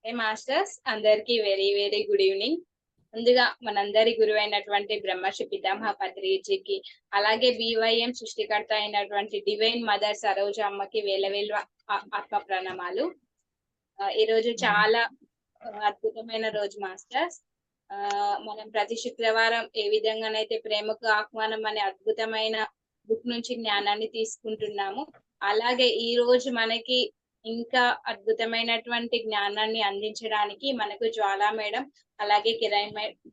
ఏ masters అందరికి very very good evening. ముందుగా మనందరి గురువైనటువంటి బ్రహ్మర్షి పితామహ పత్రిజీకి, అలాగే బివైఎం సృష్టికర్త అయినటువంటి డివైన్ మదర్ సరోజ అమ్మకి వేల ఆత్మ ప్రణామాలు. ఈ రోజు చాలా అద్భుతమైన రోజు మాస్టర్స్. మనం ప్రతి శుక్రవారం ఏ విధంగానైతే ప్రేమకు ఆహ్వానం అనే అద్భుతమైన బుక్ నుంచి జ్ఞానాన్ని తీసుకుంటున్నాము, అలాగే ఈ రోజు మనకి ఇంకా అద్భుతమైనటువంటి జ్ఞానాన్ని అందించడానికి మనకు జ్వాలా మేడం అలాగే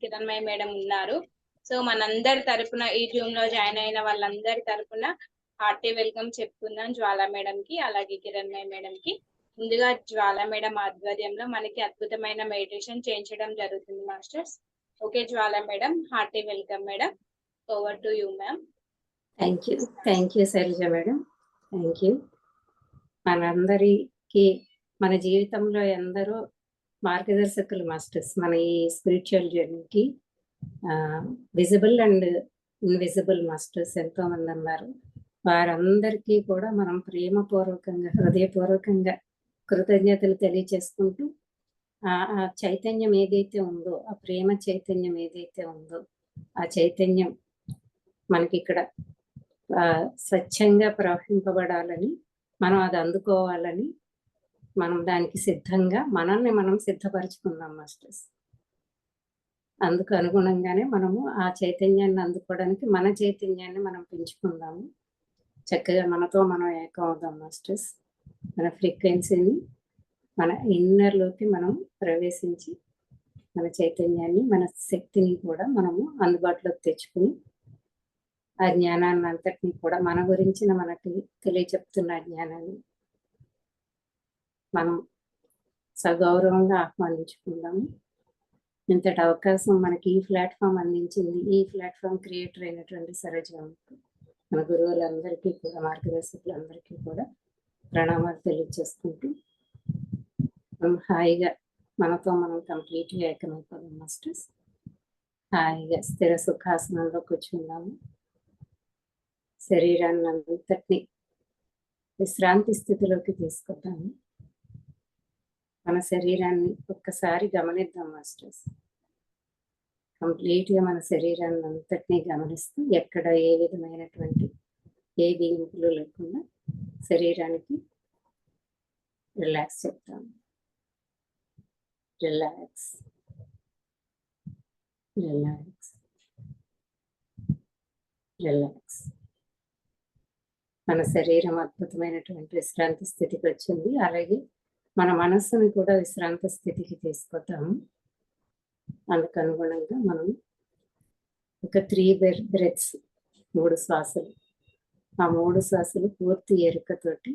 కిరణ్మయ మేడం ఉన్నారు. సో మనందరి తరపున ఈ జూమ్ లో జాయిన్ అయిన వాళ్ళందరి తరపున హార్టీ వెల్కమ్ చెప్పుకుందాం జ్వాలా మేడం కి అలాగే కిరణ్మయ మేడం కి. ముందుగా జ్వాలా మేడం ఆధ్వర్యంలో మనకి అద్భుతమైన మెడిటేషన్ చేయించడం జరుగుతుంది masters. Okay Jwala madam, hearty welcome madam. Over to you ma'am. Thank you Shailaja madam. Thank you. మనందరికీ మన జీవితంలో ఎందరో మార్గదర్శకులు మాస్టర్స్. మన ఈ స్పిరిచువల్ జర్నీకి విజిబుల్ అండ్ ఇన్విజిబుల్ మాస్టర్స్ ఎంతోమంది ఉన్నారు. వారందరికీ కూడా మనం ప్రేమపూర్వకంగా హృదయపూర్వకంగా కృతజ్ఞతలు తెలియచేసుకుంటూ ఆ చైతన్యం ఏదైతే ఉందో, ఆ ప్రేమ చైతన్యం ఏదైతే ఉందో, ఆ చైతన్యం మనకి ఇక్కడ స్వచ్ఛంగా ప్రవహింపబడాలని, మనం అది అందుకోవాలని మనం దానికి సిద్ధంగా మనల్ని మనం సిద్ధపరచుకుందాం మాస్టర్స్. అందుకు అనుగుణంగానే మనము ఆ చైతన్యాన్ని అందుకోవడానికి మన చైతన్యాన్ని మనం పెంచుకుందాము. చక్కగా మనతో మనం ఏకం అవుదాం మాస్టర్స్. మన ఫ్రీక్వెన్సీని మన ఇన్నర్లోకి మనం ప్రవేశించి మన చైతన్యాన్ని, మన శక్తిని కూడా మనము అందుబాటులోకి తెచ్చుకుని ఆ జ్ఞానాన్ని అంతటినీ కూడా మన గురించిన మనకి తెలియచెప్తున్న జ్ఞానాన్ని మనం సగౌరవంగా ఆహ్వానించుకుందాము. ఇంతటి అవకాశం మనకి ఈ ప్లాట్ఫామ్ అందించింది, ఈ ప్లాట్ఫామ్ క్రియేటర్ అయినటువంటి సరోజమ్మకు, మన గురువులందరికీ కూడా, మార్గదర్శకులందరికీ కూడా ప్రణామాలు తెలియజేసుకుంటూ మనం హాయిగా మనతో మనం కంప్లీట్గా ఏకమైపోదాం మాస్టర్స్. హాయిగా స్థిర సుఖాసనంలో కూర్చుందాము. శరీరాన్ని అంతటినీ విశ్రాంతి స్థితిలోకి తీసుకొద్దాము. మన శరీరాన్ని ఒక్కసారి గమనిద్దాం మాస్టర్స్. కంప్లీట్గా మన శరీరాన్ని అంతటినీ గమనిస్తూ ఎక్కడ ఏ విధమైనటువంటి ఏ బిగింపులు లేకుండా శరీరానికి రిలాక్స్ చెప్తాము. Relax, relax, relax. మన శరీరం అద్భుతమైనటువంటి విశ్రాంతి స్థితికి వచ్చింది. అలాగే మన మనస్సుని కూడా విశ్రాంతి స్థితికి తీసుకొద్దాము. అందుకు అనుగుణంగా మనం ఒక 3 బ్రెత్స్, 3 శ్వాసలు, ఆ 3 శ్వాసలు పూర్తి ఎరుకతోటి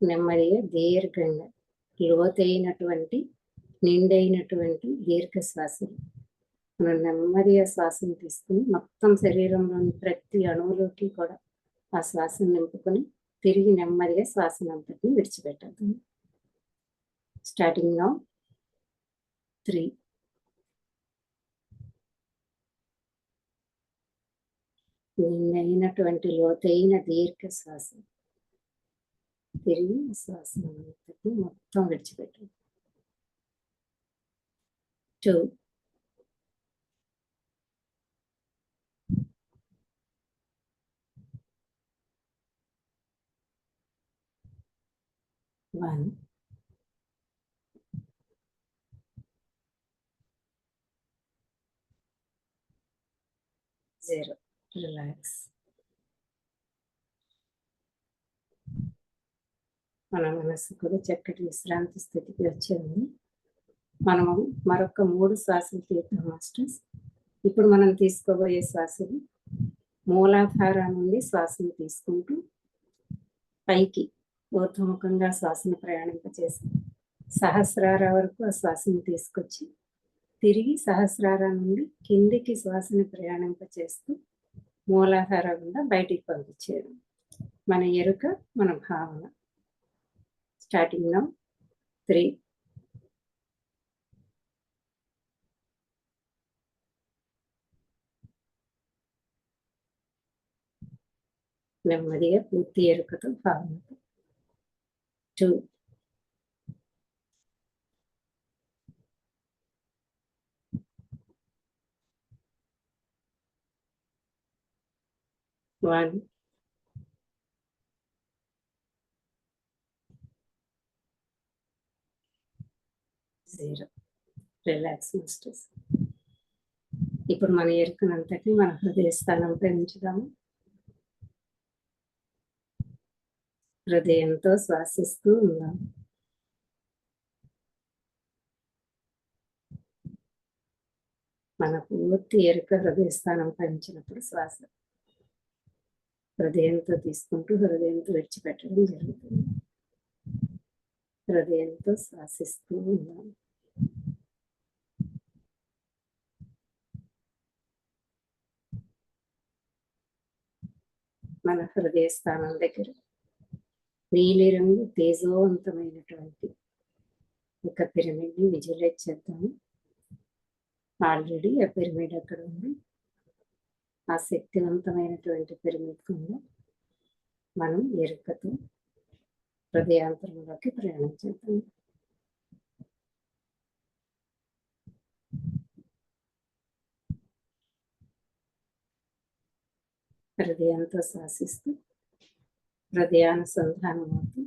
నెమ్మదిగా దీర్ఘంగా లోతైనటువంటి నిండైనటువంటి దీర్ఘ శ్వాసలు మనం నెమ్మదిగా శ్వాసను తీసుకుని మొత్తం శరీరంలోని ప్రతి అణువులోకి కూడా ఆ శ్వాసను నింపుకొని తిరిగి నెమ్మదిగా శ్వాసను అంతటిని విడిచిపెట్టద్దాం. Starting now 3. నిండైనటువంటి లోతైన దీర్ఘ శ్వాస, తిరిగి శ్వాసను అంతటిని మొత్తం విడిచిపెట్టండి. 2. 1. 0. రిలాక్స్. మన మనస్సు కూడా చక్కటి విశ్రాంతి స్థితికి వచ్చింది. మనము మరొక 3 శ్వాసలు తీద్దాం మాస్టర్స్. ఇప్పుడు మనం తీసుకోబోయే శ్వాసలు మూలాధార నుండి శ్వాసను తీసుకుంటూ పైకి ఊర్ధ్వముఖంగా శ్వాసను ప్రయాణింపచేసి సహస్రార వరకు ఆ శ్వాసను తీసుకొచ్చి తిరిగి సహస్రార నుండి కిందికి శ్వాసను ప్రయాణింపచేస్తూ మూలాధార గుండా బయటికి పంపించేయడం. మన ఎరుక, మన భావన. Starting now 3. నెమ్మదిగా పూర్తి ఎరుకతో భావనతో. 2. 1 0. Relax masters. ఇప్పుడు మన ఎరుకనంతటి మన హృదయ స్థానంపై ఉంచుదాము. హృదయంతో శ్వాసిస్తూ ఉందాం. మన పూర్తి ఎరుక హృదయ స్థానంపై ఉంచినప్పుడు శ్వాస హృదయంతో తీసుకుంటూ హృదయంతో విడిచిపెట్టడం జరుగుతుంది. హృదయంతో శ్వాసిస్తూ ఉందాం. మన హృదయ స్థానం దగ్గర నీలిరంగు తేజోవంతమైనటువంటి ఒక పిరమిడ్ని విజువలైజ్ చేద్దాము. ఆల్రెడీ ఆ పిరమిడ్ అక్కడ ఉంది. ఆ శక్తివంతమైనటువంటి పిరమిడ్ కింద మనం ఎరుకతో హృదయాంతరంలోకి ప్రయాణం చేద్దాం. హృదయంతో శ్వాసిస్తూ హృదయానుసంధానం అవుతూ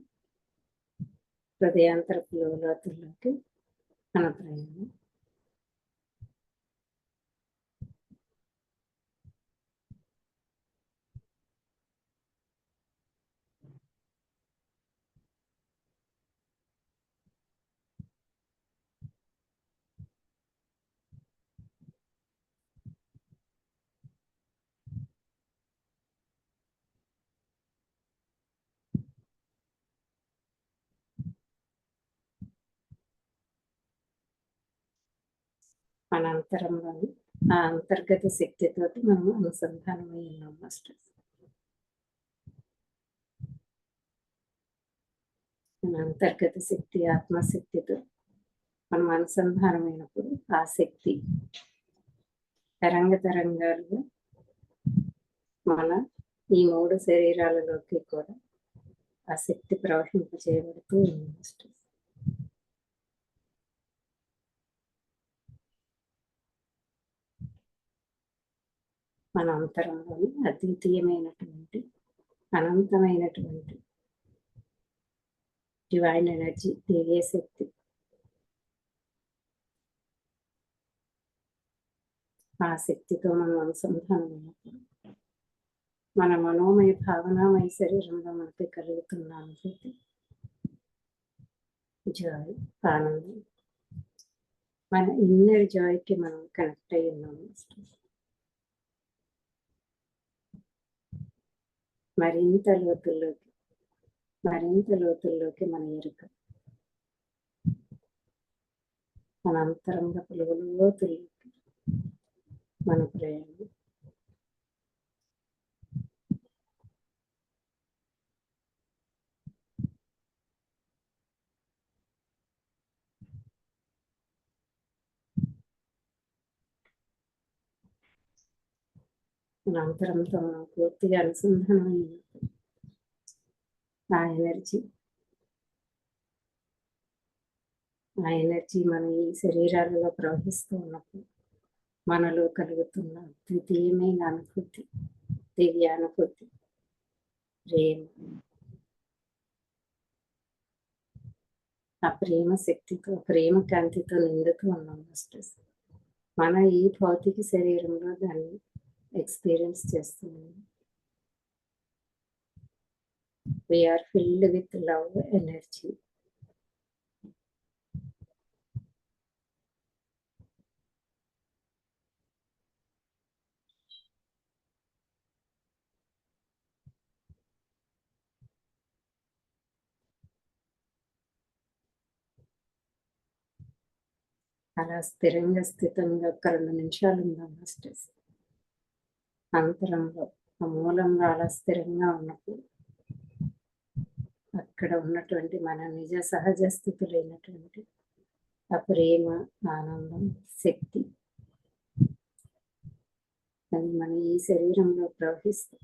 హృదయాంతరపు లోతుల్లోకి మన ప్రయాణం. మన అంతరంలోని ఆ అంతర్గత శక్తితోటి మనం అనుసంధానమై ఉన్నాం మాస్టర్స్. మన అంతర్గత శక్తి ఆత్మశక్తితో మనం అనుసంధానమైనప్పుడు ఆ శక్తి తరంగాలుగా మన ఈ 3 శరీరాలలోకి కూడా ఆ శక్తి ప్రవహింప చేయబడుతూ ఉంది మాస్టర్స్. మన అంతరంలోని అద్వితీయమైనటువంటి అనంతమైనటువంటి డివైన్ ఎనర్జీ, దివ్య శక్తి, ఆ శక్తితో మనం అనుసంధానమైనప్పుడు మన మనోమయ భావనామయ శరీరంలో మనకి కలుగుతున్న అనుభూతి, జాయ్, ఆనందం, మన ఇన్నర్ జాయ్కి మనం కనెక్ట్ అయి ఉన్నాము. మరింత లోతుల్లోకి మన ఎరుక, మన అంతరంగ లోతుల్లోకి మన ప్రయాణం. మన అంతరంతో మనం పూర్తిగా అనుసంధానమైనప్పుడు ఆ ఎనర్జీ మన ఈ శరీరాలలో ప్రవహిస్తూ ఉన్నప్పుడు మనలో కలుగుతున్న అద్వితీయమైన అనుభూతి, దివ్యానుభూతి, ప్రేమ, ఆ ప్రేమ శక్తితో, ప్రేమ కాంతితో నిండుతూ ఉన్నాం మాస్టర్స్. మన ఈ భౌతిక శరీరంలో దాన్ని ఎక్స్పీరియన్స్ చేస్తున్నాం. We are filled with love energy. అలా స్థిరంగా స్థితంగా ఒక 2 నిమిషాలు ఉందాం మాస్టర్స్. అంతరంలో ఆ మూలంలో అలా స్థిరంగా ఉన్నప్పుడు అక్కడ ఉన్నటువంటి మన నిజ సహజ స్థితులైనటువంటి ఆ ప్రేమ, ఆనందం, శక్తి అది మన ఈ శరీరంలో ప్రవహిస్తూ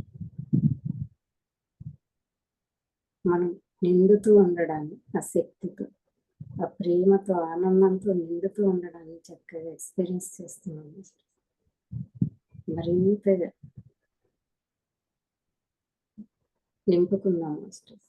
మనం నిండుతూ ఉండడాన్ని, ఆ శక్తితో, ఆ ప్రేమతో, ఆనందంతో నిండుతూ ఉండడాన్ని చక్కగా ఎక్స్పీరియన్స్ చేస్తున్నాం. మరింతగా నింపుకుందాం మాస్టర్స్.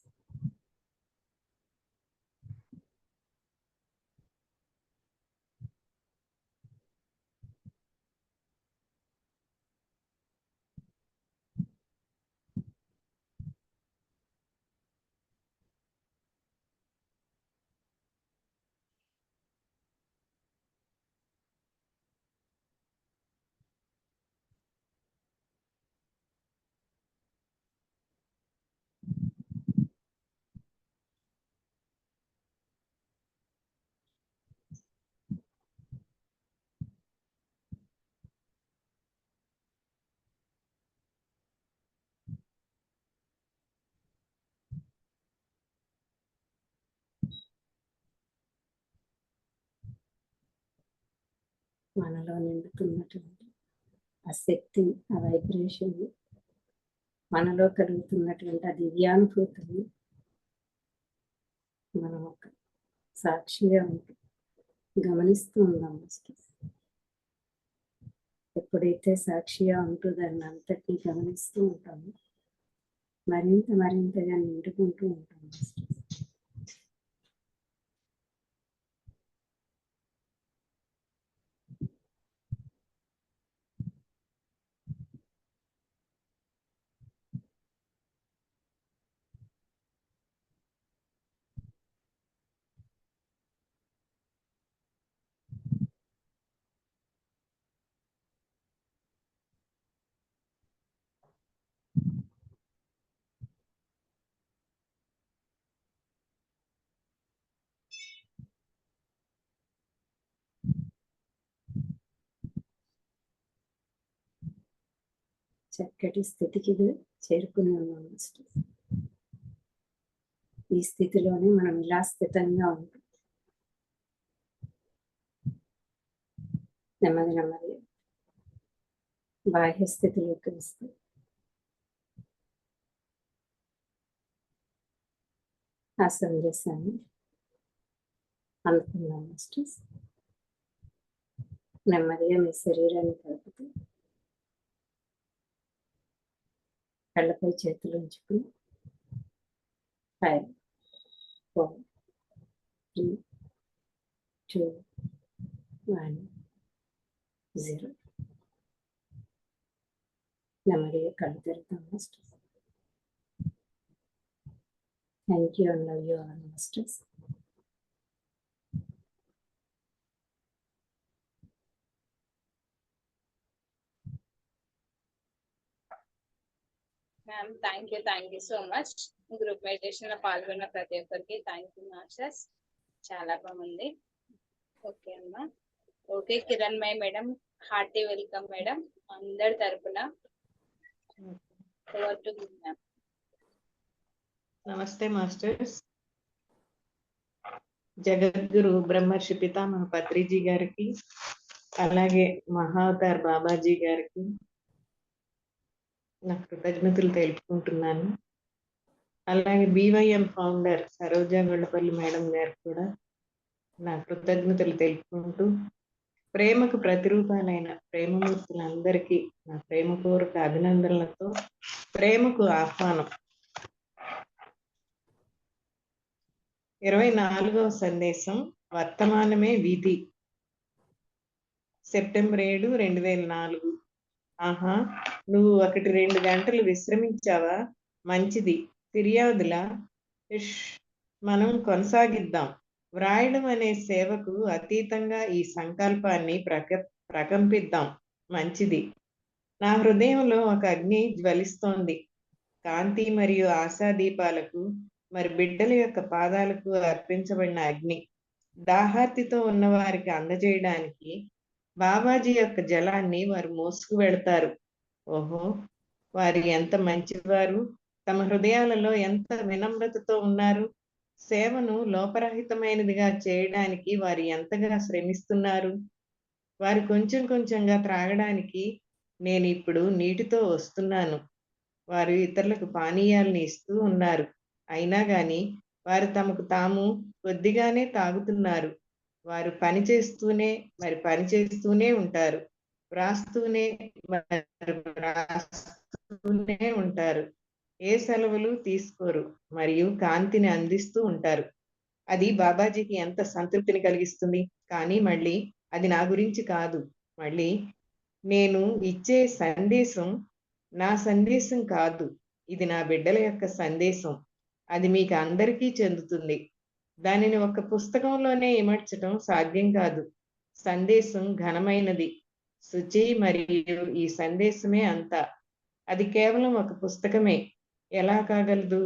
మనలో నిండుతున్నటువంటి ఆ శక్తి, ఆ వైబ్రేషన్, మనలో కలుగుతున్నటువంటి ఆ దివ్యానుభూతిని మనం ఒక సాక్షిగా ఉంటూ గమనిస్తూ ఉందాం మాస్టర్స్. ఎప్పుడైతే సాక్షిగా ఉంటూ దాన్ని అంతటినీ గమనిస్తూ ఉంటామో మరింతగా నిండుకుంటూ ఉంటాం మాస్టర్స్. చక్కటి స్థితికి చేరుకుని ఉన్నాం మాస్టర్. ఈ స్థితిలోనే మనం ఇలా స్థితంగా ఉంటాం. నెమ్మది బాహ్య స్థితిలోకి వస్తాం. ఆ సందేశాన్ని అందుకున్నాం మాస్టర్స్. నెమ్మదిగా మీ శరీరాన్ని కలుపుతూ కళ్ళపై చేతులు ఉంచుకుని 5, 4, 3, 2, 1, 0 నెమ్మదిగా కళ్ళు తెరుద్దాం masters. Thank you and love you all masters. Ma'am thank you so much. Group meditation లో పాల్గొన్న ప్రతి ఒక్కరికి థ్యాంక్ యూ మాస్టర్స్. చాలా బాగుంది. ఓకే అమ్మా. Okay Kiranmay madam, hearty welcome madam అందరి తరపున. Over to you ma'am. నమస్తే మాస్టర్స్. జగద్గురు బ్రహ్మర్షి పితామహ పత్రిజీ గారికి, అలాగే మహావతార్ బాబాజీ గారికి నా కృతజ్ఞతలు తెలుపుకుంటున్నాను. అలాగే BYM founder Saroja Gollapalli madam గారికి కూడా నా కృతజ్ఞతలు తెలుపుకుంటూ, ప్రేమకు ప్రతిరూపాలైన ప్రేమమూర్తులందరికీ నా ప్రేమపూర్వక అభినందనలతో ప్రేమకు ఆహ్వానం. 24వ సందేశం వర్తమానమే విధి. సెప్టెంబర్ 7, 2004. ఆహా, నువ్వు 1-2 గంటలు విశ్రమించావా? మంచిది. ఫిర్యాదులా? మనం కొనసాగిద్దాం. వ్రాయడం అనే సేవకు అతీతంగా ఈ సంకల్పాన్ని ప్రకంపిద్దాం. మంచిది. నా హృదయంలో ఒక అగ్ని జ్వలిస్తోంది. కాంతి మరియు ఆశాదీపాలకు, మరి బిడ్డల యొక్క పాదాలకు అర్పించబడిన అగ్ని. దాహార్తితో ఉన్న వారికి అందజేయడానికి బాబాజీ యొక్క జలాన్ని వారు మోసుకు వెళతారు. ఓహో, వారు ఎంత మంచివారు! తమ హృదయాలలో ఎంత వినమ్రతతో ఉన్నారు! సేవను లోపరహితమైనదిగా చేయడానికి వారు ఎంతగా శ్రమిస్తున్నారు! వారు కొంచెం కొంచెంగా త్రాగడానికి నేను ఇప్పుడు నీటితో వస్తున్నాను. వారు ఇతరులకు పానీయాలను ఇస్తూ ఉన్నారు. అయినా గాని వారు తమకు తాము కొద్దిగానే తాగుతున్నారు. వారు పనిచేస్తూనే ఉంటారు. వ్రాస్తూనే ఉంటారు. ఏ సెలవులు తీసుకోరు మరియు కాంతిని అందిస్తూ ఉంటారు. అది బాబాజీకి ఎంత సంతృప్తిని కలిగిస్తుంది. కానీ మళ్ళీ అది నా గురించి కాదు. మళ్ళీ నేను ఇచ్చే సందేశం నా సందేశం కాదు. ఇది నా బిడ్డల యొక్క సందేశం. అది మీకు అందరికీ చెందుతుంది. దానిని ఒక పుస్తకంలోనే ఇమడ్చటం సాధ్యం కాదు. సందేశం ఘనమైనది, శుచి, మరియు ఈ సందేశమే అంతా. అది కేవలం ఒక పుస్తకమే ఎలా కాగలదు?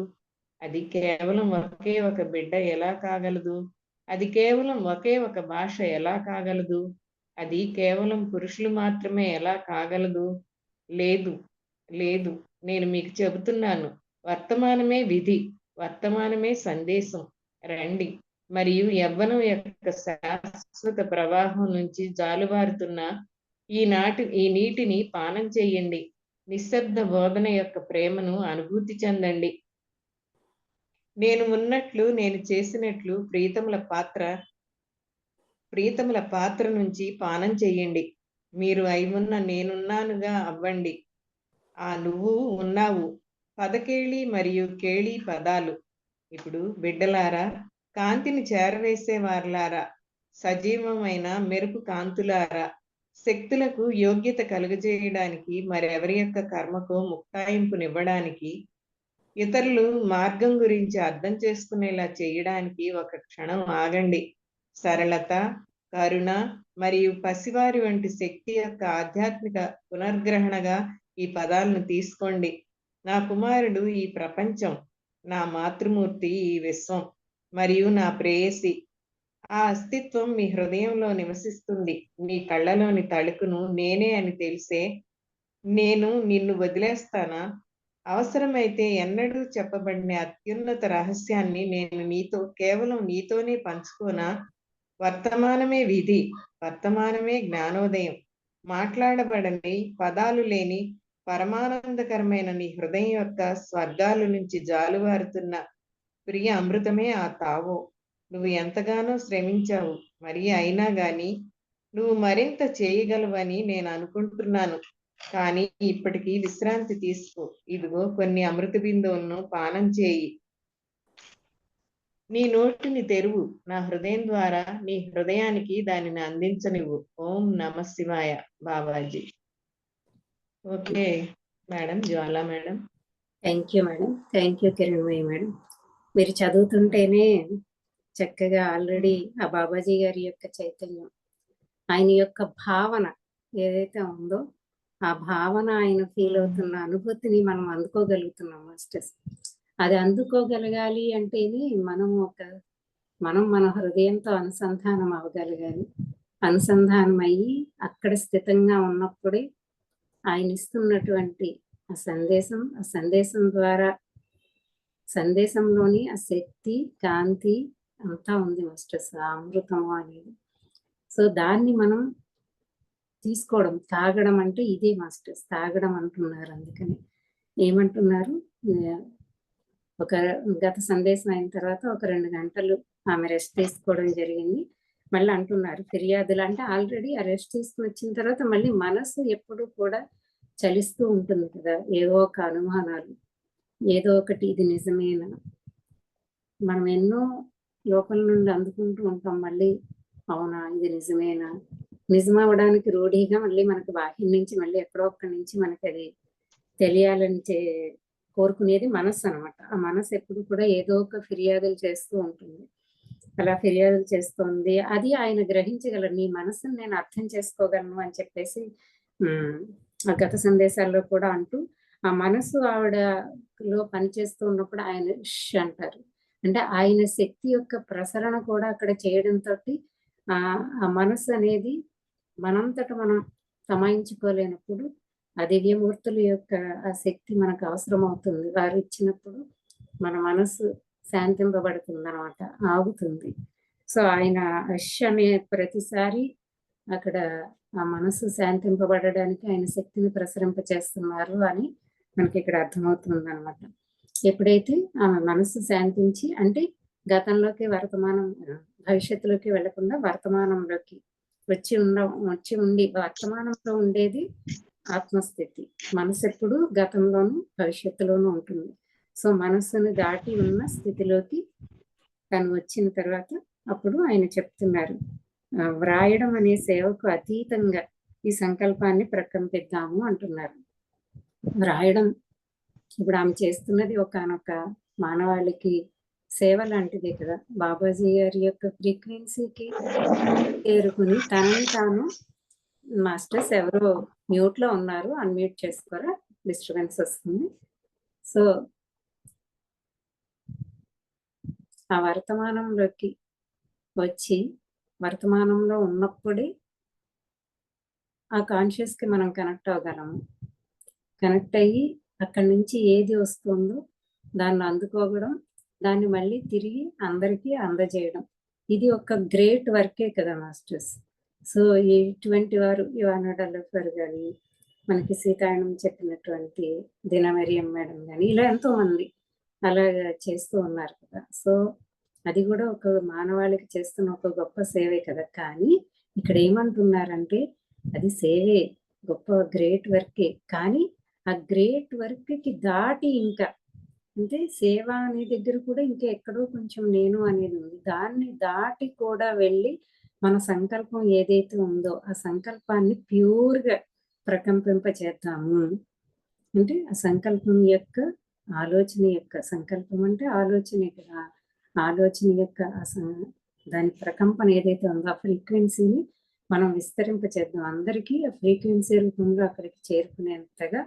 అది కేవలం ఒకే ఒక బిడ్డ ఎలా కాగలదు? అది కేవలం ఒకే ఒక భాష ఎలా కాగలదు? అది కేవలం పురుషులు మాత్రమే ఎలా కాగలదు? లేదు, లేదు. నేను మీకు చెబుతున్నాను, వర్తమానమే విధి, వర్తమానమే సందేశం. రండి మరియు యవ్వనం యొక్క శాశ్వత ప్రవాహం నుంచి జాలువారుతున్న ఈ నీటిని పానం చేయండి. నిశ్శబ్ద బోధన యొక్క ప్రేమను అనుభూతి చెందండి. నేను ఉన్నట్లు, నేను చేసినట్లు ప్రీతముల పాత్ర నుంచి పానం చెయ్యండి. మీరు అయి ఉన్న నేనున్నానుగా అవ్వండి. ఆ నువ్వు ఉన్నావు పదకేళి మరియు కేళి పదాలు. ఇప్పుడు బిడ్డలారా, కాంతిని చేరవేసే వారలారా, సజీవమైన మెరుపు కాంతులారా, శక్తులకు యోగ్యత కలుగజేయడానికి, మరెవరి యొక్క కర్మకు ముక్తాయింపునివ్వడానికి, ఇతరులు మార్గం గురించి అర్థం చేసుకునేలా చేయడానికి ఒక క్షణం ఆగండి. సరళత, కరుణ మరియు పసివారి వంటి శక్తి యొక్క ఆధ్యాత్మిక పునర్గ్రహణగా ఈ పదాలను తీసుకోండి. నా కుమారుడు ఈ ప్రపంచం, నా మాతృమూర్తి ఈ విశ్వం, మరియు నా ప్రేయసి. ఆ అస్తిత్వం మీ హృదయంలో నివసిస్తుంది. మీ కళ్ళలోని తళుకును నేనే అని తెలిసే నేను నిన్ను వదిలేస్తానా? అవసరమైతే ఎన్నడూ చెప్పబడిన అత్యున్నత రహస్యాన్ని నేను కేవలం నీతోనే పంచుకోనా? వర్తమానమే విధి, వర్తమానమే జ్ఞానోదయం. మాట్లాడబడని, పదాలు లేని, పరమానందకరమైన నీ హృదయం యొక్క స్వర్గాల నుంచి జాలువారుతున్న ప్రియ అమృతమే ఆ తావో. నువ్వు ఎంతగానో శ్రమించావు, మరి అయినా గాని నువ్వు మరింత చేయగలవని నేను అనుకుంటున్నాను. కానీ ఇప్పటికీ విశ్రాంతి తీసుకో. ఇదిగో కొన్ని అమృత బిందువులను పానం చేయి. నీ నోటిని తెరువు. నా హృదయం ద్వారా నీ హృదయానికి దానిని అందించనివ్వు. ఓం నమ శివాయ. Babaji. Okay madam, Jwala madam. Thank you madam. Thank you Kiranmayi madam. మీరు చదువుతుంటేనే చక్కగా ఆల్రెడీ ఆ బాబాజీ గారి యొక్క చైతన్యం, ఆయన యొక్క భావన ఏదైతే ఉందో ఆ భావన, ఆయన ఫీల్ అవుతున్న అనుభూతిని మనం అందుకోగలుగుతున్నాం మాస్టర్స్. అది అందుకోగలగాలి అంటేనే మనం మన హృదయంతో అనుసంధానం అవ్వగలగాలి. అనుసంధానం అయ్యి అక్కడ స్థితంగా ఉన్నప్పుడే ఆయన ఇస్తున్నటువంటి ఆ సందేశం ద్వారా, సందేశంలోని ఆ శక్తి, కాంతి అంతా ఉంది మాస్టర్స్, ఆ అమృతము అనేది. సో దాన్ని మనం తీసుకోవడం, తాగడం అంటే ఇదే మాస్టర్స్, తాగడం అంటున్నారు. అందుకని ఏమంటున్నారు, గత సందేశం అయిన తర్వాత ఒక 2 గంటలు ఆమె రెస్ట్ తీసుకోవడం జరిగింది. మళ్ళీ అంటున్నారు ఫిర్యాదులు అంటే ఆల్రెడీ ఆ రెస్ట్ తీసుకుని వచ్చిన తర్వాత మళ్ళీ మనసు ఎప్పుడు కూడా చలిస్తూ ఉంటుంది కదా, ఏదో ఒక అనుమానాలు, ఏదో ఒకటి ఇది నిజమేనా, మనం ఎన్నో లోపల నుండి అందుకుంటూ ఉంటాం. మళ్ళీ అవునా ఇది నిజమేనా, నిజమవడానికి రూఢిగా మళ్ళీ మనకు బాహ్యం నుంచి మళ్ళీ ఎక్కడో ఒక్కడి నుంచి మనకి అది తెలియాలని కోరుకునేది మనస్సు అనమాట. ఆ మనస్సు ఎప్పుడు కూడా ఏదో ఒక ఫిర్యాదులు చేస్తూ ఉంటుంది. అలా ఫిర్యాదులు చేస్తుంది. అది ఆయన గ్రహించగలరు. నీ మనస్సును నేను అర్థం చేసుకోగలను అని చెప్పేసి ఆ గత సందేశాల్లో కూడా అంటూ, ఆ మనసు ఆవిడలో పనిచేస్తూ ఉన్నప్పుడు ఆయన అంటారు. అంటే ఆయన శక్తి యొక్క ప్రసరణ కూడా అక్కడ చేయడంతో ఆ మనసు అనేది మనంతట మనం సమాయించుకోలేనప్పుడు ఆ దివ్యమూర్తుల యొక్క ఆ శక్తి మనకు అవసరం అవుతుంది. వారు ఇచ్చినప్పుడు మన మనసు శాంతింపబడుతుంది అనమాట, ఆగుతుంది. సో ఆయన అనే ప్రతిసారి అక్కడ ఆ మనసు శాంతింపబడడానికి ఆయన శక్తిని ప్రసరింపచేస్తున్నారు అని మనకి ఇక్కడ అర్థమవుతుంది అనమాట. ఎప్పుడైతే ఆమె మనసు శాంతించి, అంటే గతంలోకి భవిష్యత్తులోకి వెళ్లకుండా వర్తమానంలోకి వచ్చి ఉండి వర్తమానంలో ఉండేది ఆత్మస్థితి. మనసు ఎప్పుడు గతంలోను భవిష్యత్తులోనూ ఉంటుంది. సో మనస్సును దాటి ఉన్న స్థితిలోకి తను వచ్చిన తర్వాత అప్పుడు ఆయన చెప్తున్నారు, వ్రాయడం అనే సేవకు అతీతంగా ఈ సంకల్పాన్ని ప్రకంపిద్దాము అంటున్నారు. వ్రాయడం ఇప్పుడు ఆమె చేస్తున్నది ఒకానొక మానవాళికి సేవ లాంటిదే కదా. బాబాజీ గారి యొక్క ఫ్రీక్వెన్సీకి చేరుకుని తనని తాను, మాస్టర్స్ ఎవరో మ్యూట్ లో ఉన్నారు, అన్మ్యూట్ చేసుకోరా, డిస్టర్బెన్స్ వస్తుంది. సో ఆ వర్తమానంలోకి వచ్చి వర్తమానంలో ఉన్నప్పుడే ఆ కాన్షియస్ కి మనం కనెక్ట్ అవ్వగలము. కనెక్ట్ అయ్యి అక్కడి నుంచి ఏది వస్తుందో దాన్ని అందుకోవడం, దాన్ని మళ్ళీ తిరిగి అందరికీ అందజేయడం, ఇది ఒక గ్రేట్ వర్కే కదా మాస్టర్స్. సో ఇటువంటి వారు యువానా డెవలపర్ కానీ, మనకి సీతాయనం చెప్పినటువంటి దినమరియం మేడం కానీ, ఇలా ఎంతో మంది అలాగా చేస్తూ ఉన్నారు కదా. సో అది కూడా ఒక మానవాళికి చేస్తున్న ఒక గొప్ప సేవే కదా. కానీ ఇక్కడ ఏమంటున్నారంటే అది సేవే, గొప్ప గ్రేట్ వర్కే. కానీ ఆ గ్రేట్ వర్క్ కి దాటి ఇంకా అంటే సేవ అనే దగ్గర కూడా ఇంకా ఎక్కడో కొంచెం నేను అనేది ఉంది. దాన్ని దాటి కూడా వెళ్ళి మన సంకల్పం ఏదైతే ఉందో ఆ సంకల్పాన్ని ప్యూర్గా ప్రకంపింప చేద్దాము. అంటే ఆ సంకల్పం యొక్క ఆలోచన యొక్క, సంకల్పం అంటే ఆలోచనే కదా, ఆలోచన యొక్క దాని ప్రకంపన ఏదైతే ఉందో ఆ ఫ్రీక్వెన్సీని మనం విస్తరింప చేద్దాం. అందరికీ ఆ ఫ్రీక్వెన్సీ రూపంలో అక్కడికి చేరుకునేంతగా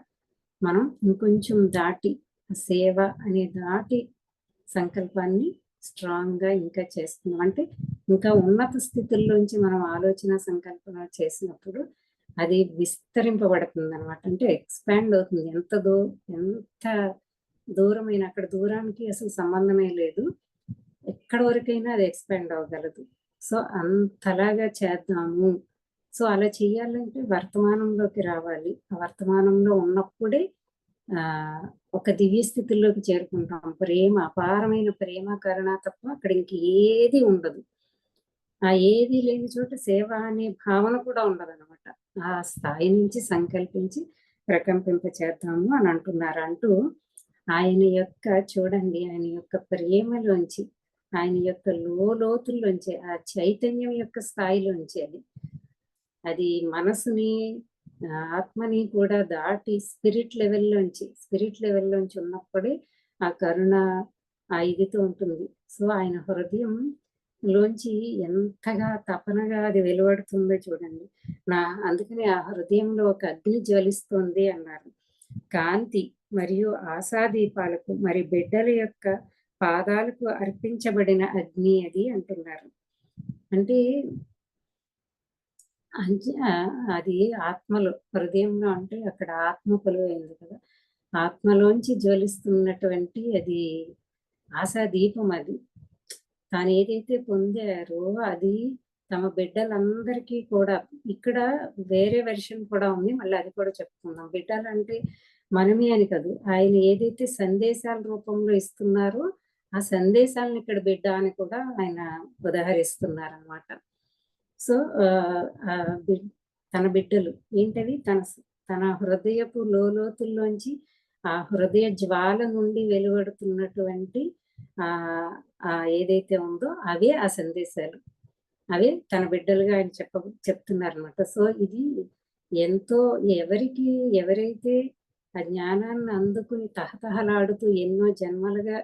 మనం ఇంకొంచెం దాటి సేవ అనే దాటి సంకల్పాన్ని స్ట్రాంగ్ గా ఇంకా చేస్తున్నాం. అంటే ఇంకా ఉన్నత స్థితుల్లోంచి మనం ఆలోచన సంకల్పన చేసినప్పుడు అది విస్తరింపబడుతుంది అనమాట. అంటే ఎక్స్పాండ్ అవుతుంది. ఎంత దూరమైన అక్కడ దూరానికి అసలు సంబంధమే లేదు, ఎక్కడ వరకైనా అది ఎక్స్పాండ్ అవ్వగలదు. సో అంతలాగా చేద్దాము. సో అలా చేయాలంటే వర్తమానంలోకి రావాలి. ఆ వర్తమానంలో ఉన్నప్పుడే ఒక దివ్య స్థితిలోకి చేరుకుంటాం. ప్రేమ, అపారమైన ప్రేమ, కరుణ తప్ప అక్కడ ఇంక ఏది ఉండదు. ఆ ఏది లేని చోట సేవ అనే భావన కూడా ఉండదు అనమాట. ఆ స్థాయి నుంచి సంకల్పించి ప్రకంపింప చేద్దాము అని అంటున్నారు. అంటూ ఆయన యొక్క చూడండి, ఆయన యొక్క ప్రేమలోంచి, ఆయన యొక్క లోతుల్లోంచి, ఆ చైతన్యం యొక్క స్థాయిలోంచి అది మనసుని ఆత్మని కూడా దాటి స్పిరిట్ లెవెల్లోంచి ఉన్నప్పుడే ఆ కరుణ ఆ ఇదితో ఉంటుంది. సో ఆయన హృదయం లోంచి ఎంతగా తపనగా అది వెలువడుతుందో చూడండి. అందుకని ఆ హృదయంలో ఒక అగ్ని జ్వలిస్తుంది అన్నారు. కాంతి మరియు ఆశాదీపాలకు మరి బిడ్డల యొక్క పాదాలకు అర్పించబడిన అగ్ని అది అంటున్నారు. అంటే అది ఆత్మలో, హృదయంలో అంటే అక్కడ ఆత్మ కొలువైంది కదా. ఆత్మలోంచి జ్వలిస్తున్నటువంటి అది ఆశా దీపం. అది తాను ఏదైతే పొందారో అది తమ బిడ్డలందరికీ కూడా, ఇక్కడ వేరే వెర్షన్ కూడా ఉంది, మళ్ళీ అది కూడా చెప్పుకుందాం. బిడ్డలంటే మనమే అని కాదు, ఆయన ఏదైతే సందేశాల రూపంలో ఇస్తున్నారో ఆ సందేశాలను ఇక్కడ బిడ్డ అని కూడా ఆయన ఉదాహరిస్తున్నారు అన్నమాట. సో తన బిడ్డలు ఏంటవి, తన హృదయపు లోతుల్లోంచి ఆ హృదయ జ్వాల నుండి వెలువడుతున్నటువంటి ఏదైతే ఉందో అవే ఆ సందేశాలు, అవే తన బిడ్డలుగా ఆయన చెప్తున్నారు అనమాట. సో ఇది ఎంతో ఎవరైతే ఆ జ్ఞానాన్ని అందుకుని తహతహలాడుతూ ఎన్నో జన్మలుగా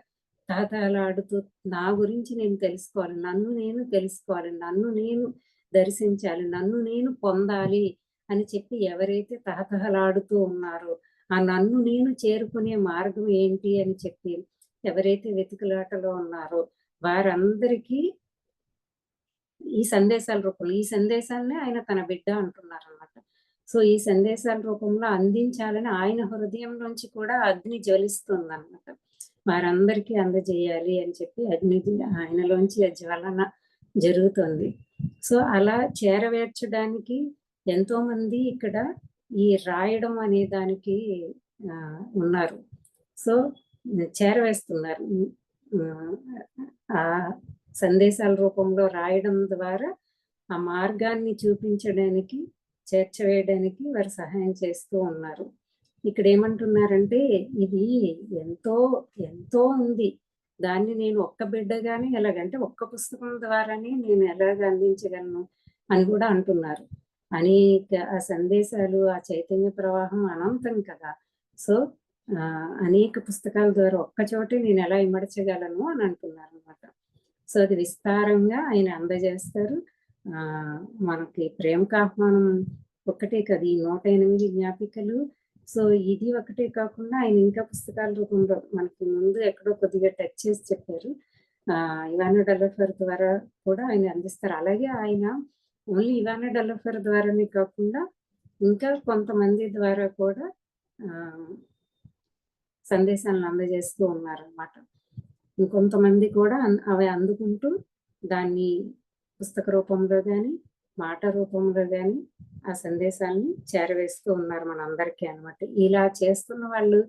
తహతహలాడుతూ నా గురించి నేను తెలుసుకోవాలి, నన్ను నేను తెలుసుకోవాలి, నన్ను నేను దర్శించాలి, నన్ను నేను పొందాలి అని చెప్పి ఎవరైతే తహతహలాడుతూ ఉన్నారో ఆ నన్ను నేను చేరుకునే మార్గం ఏంటి అని చెప్పి ఎవరైతే వెతుకులాటలో ఉన్నారో వారందరికీ ఈ సందేశాల రూపంలో, ఈ సందేశాలనే ఆయన తన బిడ్డ అంటున్నారు అన్నమాట. సో ఈ సందేశాల రూపంలో అందించాలని ఆయన హృదయంలోంచి కూడా అగ్ని జ్వలిస్తుంది అన్నమాట. వారందరికీ అందజేయాలి అని చెప్పి అగ్ని ఆయనలోంచి జ్వలన జరుగుతుంది. సో అలా చేరవేర్చడానికి ఎంతో మంది ఇక్కడ ఈ రాయడం అనే దానికి ఉన్నారు. సో చేరవేస్తున్నారు. ఆ సందేశాల రూపంలో రాయడం ద్వారా ఆ మార్గాన్ని చూపించడానికి చేర్చవేయడానికి వారు సహాయం చేస్తూ ఉన్నారు. ఇక్కడ ఏమంటున్నారంటే ఇది ఎంతో ఎంతో ఉంది, దాన్ని నేను ఒక్క బిడ్డగానే ఎలాగంటే ఒక్క పుస్తకం ద్వారానే నేను ఎలాగ అందించగలను అని కూడా అంటున్నారు. అనేక ఆ సందేశాలు, ఆ చైతన్య ప్రవాహం అనంతం కదా. సో అనేక పుస్తకాల ద్వారా ఒక్కచోటే నేను ఎలా ఇమడచగలను అని అంటున్నారు అనమాట. సో అది విస్తారంగా ఆయన అందజేస్తారు. మనకి ప్రేమకాహ్వానం ఒక్కటే కదా, ఈ 108 జ్ఞాపికలు. సో ఇది ఒకటే కాకుండా ఆయన ఇంకా పుస్తకాల రూపంలో మనకి ముందు ఎక్కడో కొద్దిగా టచ్ చేసి చెప్పారు. ఇవానా డెల్లఫర్ ద్వారా కూడా ఆయన అందిస్తారు. అలాగే ఆయన ఓన్లీ ఇవానా డెల్లఫర్ ద్వారానే కాకుండా ఇంకా కొంతమంది ద్వారా కూడా సందేశాలను అందజేస్తూ ఉన్నారన్నమాట. ఇంకొంతమంది కూడా అవి అందుకుంటూ దాన్ని పుస్తక రూపంలో కానీ మాట రూపంలో కానీ ఆ సందేశాలను చేరవేస్తూ ఉన్నారు మనందరికీ అన్నమాట. ఇలా చేస్తున్న వాళ్ళు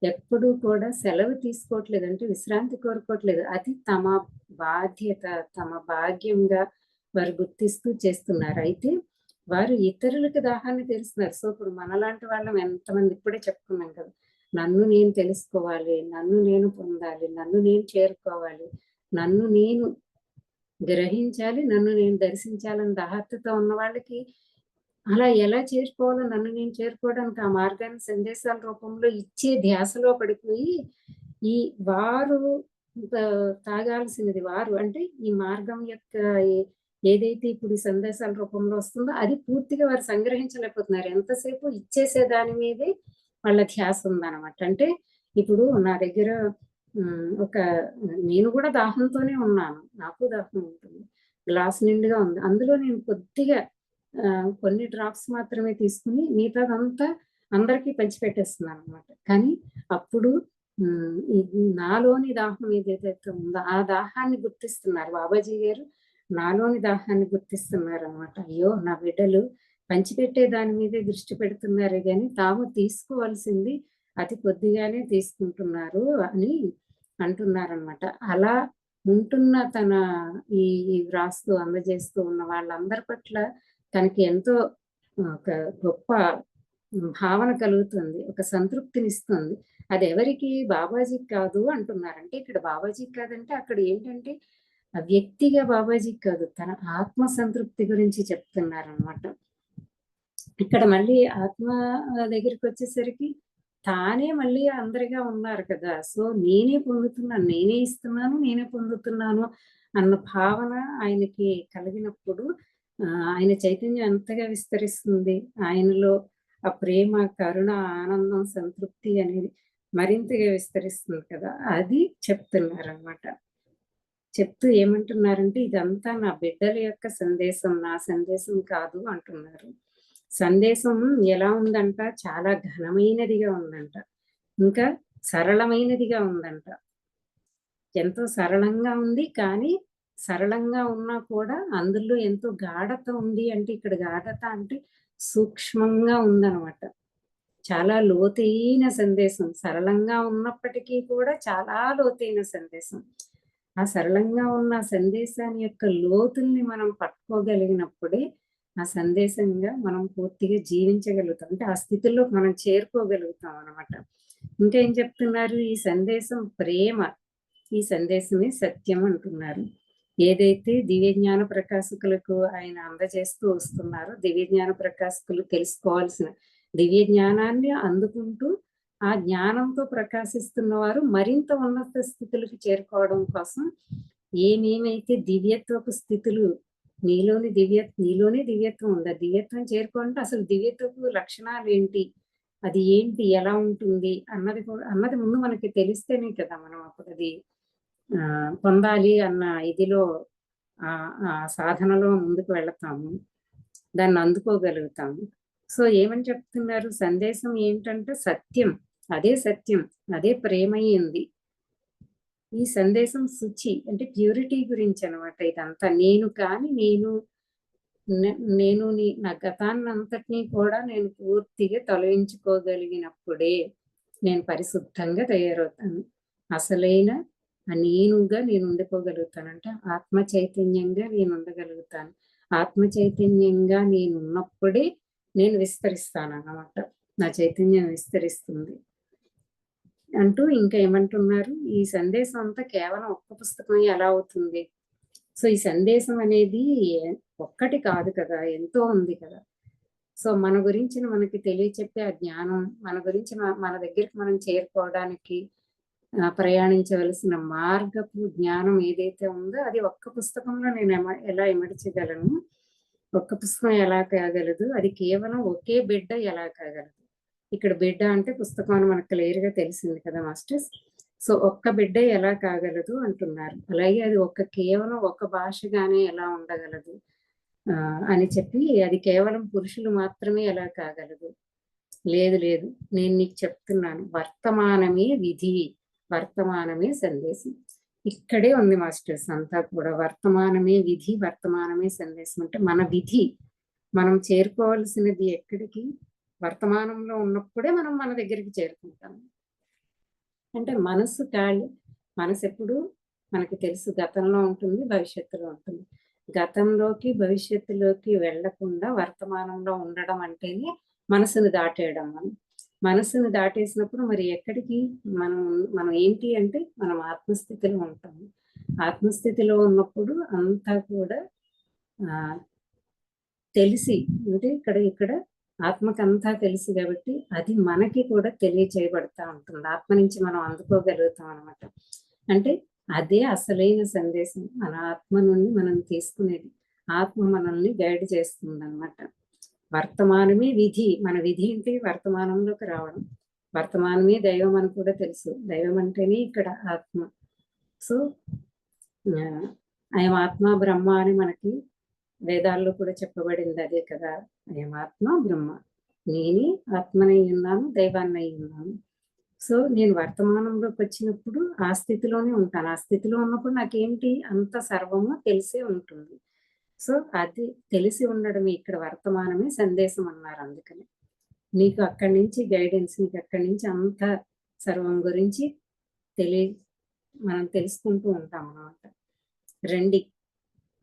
ఎప్పుడూ కూడా సెలవు తీసుకోవట్లేదు, అంటే విశ్రాంతి కోరుకోవట్లేదు. అది తమ బాధ్యత, తమ భాగ్యంగా వారు గుర్తిస్తూ చేస్తున్నారు. అయితే వారు ఇతరులకు దాహాన్ని తెలుస్తున్నారు. సో ఇప్పుడు మనలాంటి వాళ్ళం ఎంతమంది ఇప్పుడే చెప్పుకున్నాం కదా, నన్ను నేను తెలుసుకోవాలి, నన్ను నేను పొందాలి, నన్ను నేను చేరుకోవాలి, నన్ను నేను గ్రహించాలి, నన్ను నేను దర్శించాలని దాహతతో ఉన్న వాళ్ళకి అలా ఎలా చేరుకోవాలో, నన్ను నేను చేరుకోవడానికి ఆ మార్గాన్ని సందేశాల రూపంలో ఇచ్చే ధ్యాసలో పడిపోయి ఈ వారు తాగాల్సినది వారు అంటే ఈ మార్గం యొక్క ఏదైతే ఇప్పుడు ఈ సందేశాల రూపంలో వస్తుందో అది పూర్తిగా వారు సంగ్రహించలేకపోతున్నారు. ఎంతసేపు ఇచ్చేసే దాని మీదే వాళ్ళ ధ్యాస ఉందన్నమాట. అంటే ఇప్పుడు నా దగ్గర నేను కూడా దాహంతోనే ఉన్నాను, నాకు దాహం ఉంటుంది, గ్లాస్ నిండుగా ఉంది, అందులో నేను కొద్దిగా కొన్ని డ్రాప్స్ మాత్రమే తీసుకుని మిగతాదంతా అందరికీ పంచిపెట్టేస్తున్నాను అనమాట. కానీ అప్పుడు నాలోని దాహం ఏదైతే ఉందో ఆ దాహాన్ని గుర్తిస్తున్నారు బాబాజీ గారు, నాలోని దాహాన్ని గుర్తిస్తున్నారు అనమాట. అయ్యో నా బిడ్డలు పంచిపెట్టే దాని మీదే దృష్టి పెడుతున్నారు కానీ తాము తీసుకోవాల్సింది అతి కొద్దిగానే తీసుకుంటున్నారు అని అంటున్నారనమాట. అలా ఉంటున్న తన ఈ వ్రాస్తూ అందజేస్తూ ఉన్న వాళ్ళందరి పట్ల తనకి ఎంతో ఒక గొప్ప భావన కలుగుతుంది, ఒక సంతృప్తినిస్తుంది. అది ఎవరికి? బాబాజీకి కాదు అంటున్నారంటే ఇక్కడ బాబాజీకి కాదంటే అక్కడ ఏంటంటే వ్యక్తిగా బాబాజీకి కాదు, తన ఆత్మ సంతృప్తి గురించి చెప్తున్నారనమాట. ఇక్కడ మళ్ళీ ఆత్మ దగ్గరికి వచ్చేసరికి తానే మళ్ళీ అందరిగా ఉన్నారు కదా. సో నేనే పొందుతున్నాను, నేనే ఇస్తున్నాను, నేనే పొందుతున్నాను అన్న భావన ఆయనకి కలిగినప్పుడు ఆయన చైతన్యం ఎంతగా విస్తరిస్తుంది, ఆయనలో ఆ ప్రేమ, కరుణ, ఆనందం, సంతృప్తి అనేది మరింతగా విస్తరిస్తుంది కదా. అది చెప్తున్నారన్నమాట. చెప్తూ ఏమంటున్నారంటే ఇదంతా నా బిడ్డల యొక్క సందేశం, నా సందేశం కాదు అంటున్నారు. సందేశం ఎలా ఉందంట? చాలా ఘనమైనదిగా ఉందంట, ఇంకా సరళమైనదిగా ఉందంట. ఎంతో సరళంగా ఉంది, కానీ సరళంగా ఉన్నా కూడా అందులో ఎంతో గాఢత ఉంది. అంటే ఇక్కడ గాఢత అంటే సూక్ష్మంగా ఉందన్నమాట. చాలా లోతైన సందేశం, సరళంగా ఉన్నప్పటికీ కూడా చాలా లోతైన సందేశం. ఆ సరళంగా ఉన్న సందేశాన్ని యొక్క లోతుల్ని మనం పట్టుకోగలిగినప్పుడే ఆ సందేశంగా మనం పూర్తిగా జీవించగలుగుతాం, అంటే ఆ స్థితిలో మనం చేరుకోగలుగుతాం అన్నమాట. ఇంకా ఏం చెప్తున్నారు? ఈ సందేశం ప్రేమ, ఈ సందేశమే సత్యం అంటున్నారు. ఏదైతే దివ్య జ్ఞాన ప్రకాశకులకు ఆయన అందజేస్తూ వస్తున్నారో, దివ్య జ్ఞాన ప్రకాశకులు తెలుసుకోవాల్సిన దివ్య జ్ఞానాన్ని అందుకుంటూ ఆ జ్ఞానంతో ప్రకాశిస్తున్న వారు మరింత ఉన్నత స్థితులకు చేరుకోవడం కోసం ఏమేమైతే దివ్యత్వపు స్థితులు, నీలోనే దివ్యత్వం ఉంది, ఆ దివ్యత్వం చేరుకోవాలంటే అసలు దివ్యత్వపు లక్షణాలు ఏంటి, అది ఏంటి, ఎలా ఉంటుంది అన్నది ముందు మనకి తెలిస్తేనే కదా మనం అప్పుడు అది పొందాలి అన్న ఇదిలో ఆ సాధనలో ముందుకు వెళతాము, దాన్ని అందుకోగలుగుతాము. సో ఏమని చెప్తున్నారు? సందేశం ఏంటంటే సత్యం, అదే సత్యం, అదే ప్రేమయ్యింది. ఈ సందేశం శుచి అంటే ప్యూరిటీ గురించి అనమాట. ఇదంతా నేను కానీ నేను నా గతాన్ని అంతటినీ కూడా నేను పూర్తిగా తొలగించుకోగలిగినప్పుడే నేను పరిశుద్ధంగా తయారవుతాను, అసలైన నేనుగా నేను ఉండిపోగలుగుతానంటే ఆత్మ చైతన్యంగా నేను ఉండగలుగుతాను. ఆత్మ చైతన్యంగా నేను ఉన్నప్పుడే నేను విస్తరిస్తాను అన్నమాట, నా చైతన్యం విస్తరిస్తుంది అంటూ ఇంకా ఏమంటున్నారు, ఈ సందేశం అంతా కేవలం ఒక్క పుస్తకం ఎలా అవుతుంది? సో ఈ సందేశం అనేది ఒక్కటి కాదు కదా, ఎంతో ఉంది కదా. సో మన గురించి మనకి తెలియచెప్పే ఆ జ్ఞానం, మన గురించి మన దగ్గరికి మనం చేరుకోవడానికి ప్రయాణించవలసిన మార్గపు జ్ఞానం ఏదైతే ఉందో అది ఒక్క పుస్తకంలో నేను ఎలా ఇమడించగలను, ఒక్క పుస్తకం ఎలా కాగలదు, అది కేవలం ఒకే బిడ్డ ఎలా కాగలదు. ఇక్కడ బిడ్డ అంటే పుస్తకం అని మనకు క్లియర్గా తెలిసింది కదా మాస్టర్స్. సో ఒక్క బిడ్డ ఎలా కాగలదు అంటున్నారు. అలాగే అది కేవలం ఒక భాషగానే ఎలా ఉండగలదు అని చెప్పి, అది కేవలం పురుషులు మాత్రమే ఎలా కాగలదు. లేదు లేదు, నేను నీకు చెప్తున్నాను, వర్తమానమే విధి, వర్తమానమే సందేశం. ఇక్కడే ఉంది మాస్టర్స్ అంతా కూడా. వర్తమానమే విధి, వర్తమానమే సందేశం అంటే మన విధి, మనం చేరుకోవాల్సినది ఎక్కడికి? వర్తమానంలో ఉన్నప్పుడే మనం మన దగ్గరికి చేరుకుంటాం. అంటే మనసు ఖాళీ, మనసు ఎప్పుడు మనకి తెలుసు గతంలో ఉంటుంది, భవిష్యత్తులో ఉంటుంది. గతంలోకి భవిష్యత్తులోకి వెళ్లకుండా వర్తమానంలో ఉండడం అంటేనే మనసును దాటేయడం. మనసును దాటేసినప్పుడు మరి ఎక్కడికి మనం ఏంటి అంటే మనం ఆత్మస్థితిలో ఉంటాము. ఆత్మస్థితిలో ఉన్నప్పుడు అంతా కూడా తెలిసి అంటే ఇక్కడ ఆత్మకంతా తెలుసు కాబట్టి అది మనకి కూడా తెలియచేయబడతా ఉంటుంది. ఆత్మ నుంచి మనం అందుకోగలుగుతాం అనమాట. అంటే అదే అసలైన సందేశం, మన ఆత్మ నుండి మనం తీసుకునేది. ఆత్మ మనల్ని గైడ్ చేస్తుంది అనమాట. వర్తమానమే విధి, మన విధి ఏంటి? వర్తమానంలోకి రావడం. వర్తమానమే దైవం అని కూడా తెలుసు. దైవం అంటేనే ఇక్కడ ఆత్మ. సో అయం ఆత్మ బ్రహ్మ అని మనకి వేదాల్లో కూడా చెప్పబడింది అదే కదా. అయం ఆత్మ బ్రహ్మ, నేనే ఆత్మనై ఉన్నాను, దైవాన్నై ఉన్నాను. సో నేను వర్తమానంలోకి వచ్చినప్పుడు ఆ స్థితిలోనే ఉంటాను. ఆ స్థితిలో ఉన్నప్పుడు నాకేంటి? అంత సర్వము తెలిసే ఉంటుంది. సో అది తెలిసి ఉండడమే ఇక్కడ వర్తమానమే సందేశం అన్నారు. అందుకని నీకు అక్కడి నుంచి గైడెన్స్, నీకు అక్కడి నుంచి అంత సర్వం గురించి మనం తెలుసుకుంటూ ఉంటాం అన్నమాట. రండి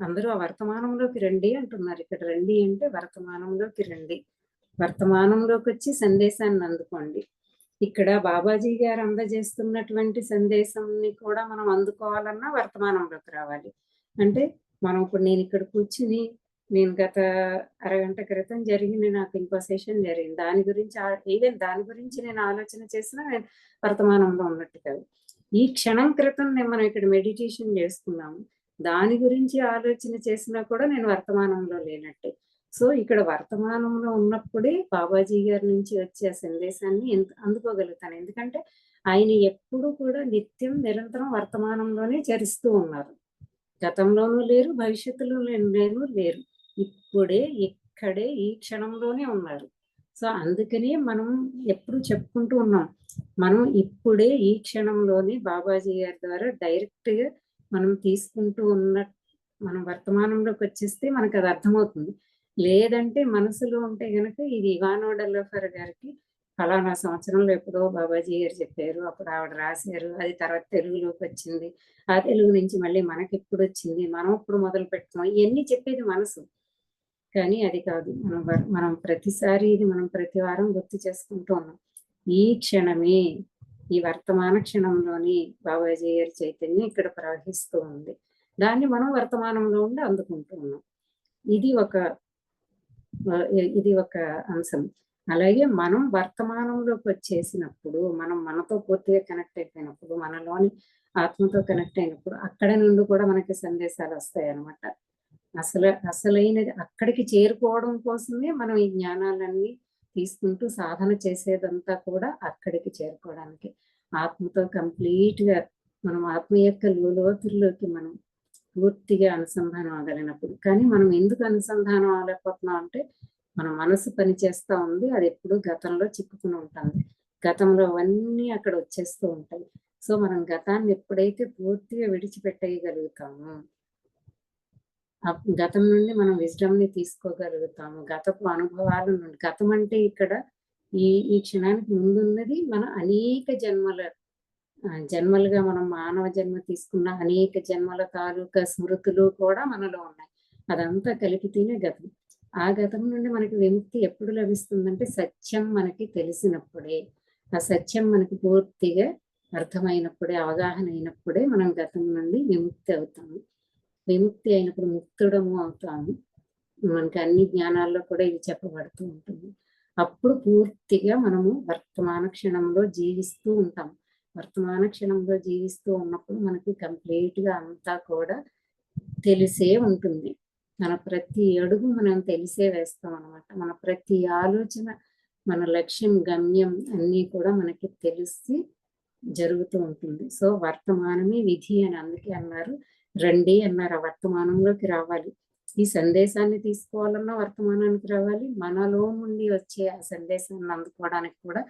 అందరూ ఆ వర్తమానంలోకి రండి అంటున్నారు. ఇక్కడ రండి అంటే వర్తమానంలోకి రండి, వర్తమానంలోకి వచ్చి సందేశాన్ని అందుకోండి. ఇక్కడ బాబాజీ గారు అందజేస్తున్నటువంటి సందేశంని కూడా మనం అందుకోవాలన్నా వర్తమానంలోకి రావాలి. అంటే మనం ఇప్పుడు నేను ఇక్కడ కూర్చుని నేను గత అరగంట క్రితం జరిగింది, నాకు ఇంకో సెషన్ జరిగింది, దాని గురించి ఈవెన్ దాని గురించి నేను ఆలోచన చేసినా నేను వర్తమానంలో ఉన్నట్టు కాదు. ఈ క్షణం క్రితం మనం ఇక్కడ మెడిటేషన్ చేసుకున్నాము, దాని గురించి ఆలోచన చేసినా కూడా నేను వర్తమానంలో లేనట్టే. సో ఇక్కడ వర్తమానంలో ఉన్నప్పుడే బాబాజీ గారి నుంచి వచ్చే సందేశాన్ని అందుకోగలుగుతాను. ఎందుకంటే ఆయన ఎప్పుడు కూడా నిత్యం నిరంతరం వర్తమానంలోనే చరిస్తూ ఉన్నారు. గతంలోనూ లేరు, భవిష్యత్తులో లేరు, ఇప్పుడే ఇక్కడే ఈ క్షణంలోనే ఉన్నారు. సో అందుకనే మనం ఎప్పుడు చెప్పుకుంటూ ఉన్నాం, మనం ఇప్పుడే ఈ క్షణంలోనే బాబాజీ గారి ద్వారా డైరెక్ట్గా మనం తీసుకుంటూ మనం వర్తమానంలోకి వచ్చేస్తే మనకు అది అర్థమవుతుంది. లేదంటే మనసులో ఉంటే గనక ఇది ఇవానో డెల్లోఫర్ గారికి ఫలానా సంవత్సరంలో ఎప్పుడో బాబాజీ గారు చెప్పారు, అప్పుడు ఆవిడ రాశారు, అది తర్వాత తెలుగులోకి వచ్చింది, ఆ తెలుగు నుంచి మళ్ళీ మనకి ఎప్పుడు వచ్చింది, మనం ఇప్పుడు మొదలు పెట్టుకున్నాం, ఇవన్నీ చెప్పేది మనసు. కానీ అది కాదు. మనం ప్రతిసారి ఇది మనం ప్రతి వారం గుర్తు చేసుకుంటూ ఉన్నాం. ఈ క్షణమే, ఈ వర్తమాన క్షణంలోని బాబాజీ గారి చైతన్యం ఇక్కడ ప్రవహిస్తూ ఉంది. దాన్ని మనం వర్తమానంలో ఉండి అందుకుంటూ ఉన్నాం. ఇది ఒక అంశం. అలాగే మనం వర్తమానంలోకి వచ్చేసినప్పుడు, మనం మనతో పూర్తిగా కనెక్ట్ అయిపోయినప్పుడు, మనలోని ఆత్మతో కనెక్ట్ అయినప్పుడు అక్కడ నుండి కూడా మనకి సందేశాలు వస్తాయి అన్నమాట. అసలైనది అక్కడికి చేరుకోవడం కోసమే మనం ఈ జ్ఞానాలన్నీ తీసుకుంటూ సాధన చేసేదంతా కూడా అక్కడికి చేరుకోవడానికి. ఆత్మతో కంప్లీట్గా మనం ఆత్మ యొక్క లోతుల్లోకి మనం పూర్తిగా అనుసంధానం అవ్వగలిగినప్పుడు. కానీ మనం ఎందుకు అనుసంధానం అవ్వలేకపోతున్నాం అంటే మన మనసు పనిచేస్తూ ఉంది, అది ఎప్పుడు గతంలో చిక్కుకుని ఉంటుంది. గతంలో అవన్నీ అక్కడ వచ్చేస్తూ ఉంటాయి. సో మనం గతాన్ని ఎప్పుడైతే పూర్తిగా విడిచిపెట్టేయగలుగుతామో, గతం నుండి మనం విజ్డమ్ని తీసుకోగలుగుతాము. గతపు అనుభవాల నుండి, గతం అంటే ఇక్కడ ఈ క్షణానికి ముందున్నది మన అనేక జన్మలుగా మనం మానవ జన్మ తీసుకున్న అనేక జన్మల తాలూకా స్మృతులు కూడా మనలో ఉన్నాయి. అదంతా కలిపితేనే గతం. ఆ గతం నుండి మనకి విముక్తి ఎప్పుడు లభిస్తుందంటే సత్యం మనకి తెలిసినప్పుడే, ఆ సత్యం మనకి పూర్తిగా అర్థమైనప్పుడే, అవగాహన అయినప్పుడే మనం గతం నుండి విముక్తి అవుతాము. విముక్తి అయినప్పుడు ముక్తుడము అవుతాము. మనకి అన్ని జ్ఞానాల్లో కూడా ఇది చెప్పబడుతూ ఉంటుంది. అప్పుడు పూర్తిగా మనము వర్తమాన క్షణంలో జీవిస్తూ ఉంటాం. వర్తమాన క్షణంలో జీవిస్తూ ఉన్నప్పుడు మనకి కంప్లీట్గా అంతా కూడా తెలిసే ఉంటుంది. మన ప్రతి అడుగు మనం తెలిసే వేస్తాం అనమాట. మన ప్రతి ఆలోచన, మన లక్ష్యం, గమ్యం అన్నీ కూడా మనకి తెలిసి జరుగుతూ ఉంటుంది. సో వర్తమానమే విధి అని అందుకే అన్నారు, రండి అన్నారు. ఆ వర్తమానంలోకి రావాలి. ఈ సందేశాన్ని తీసుకోవాలన్నా వర్తమానానికి రావాలి. మనలో నుండి వచ్చే ఆ సందేశాన్ని అందుకోవడానికి కూడా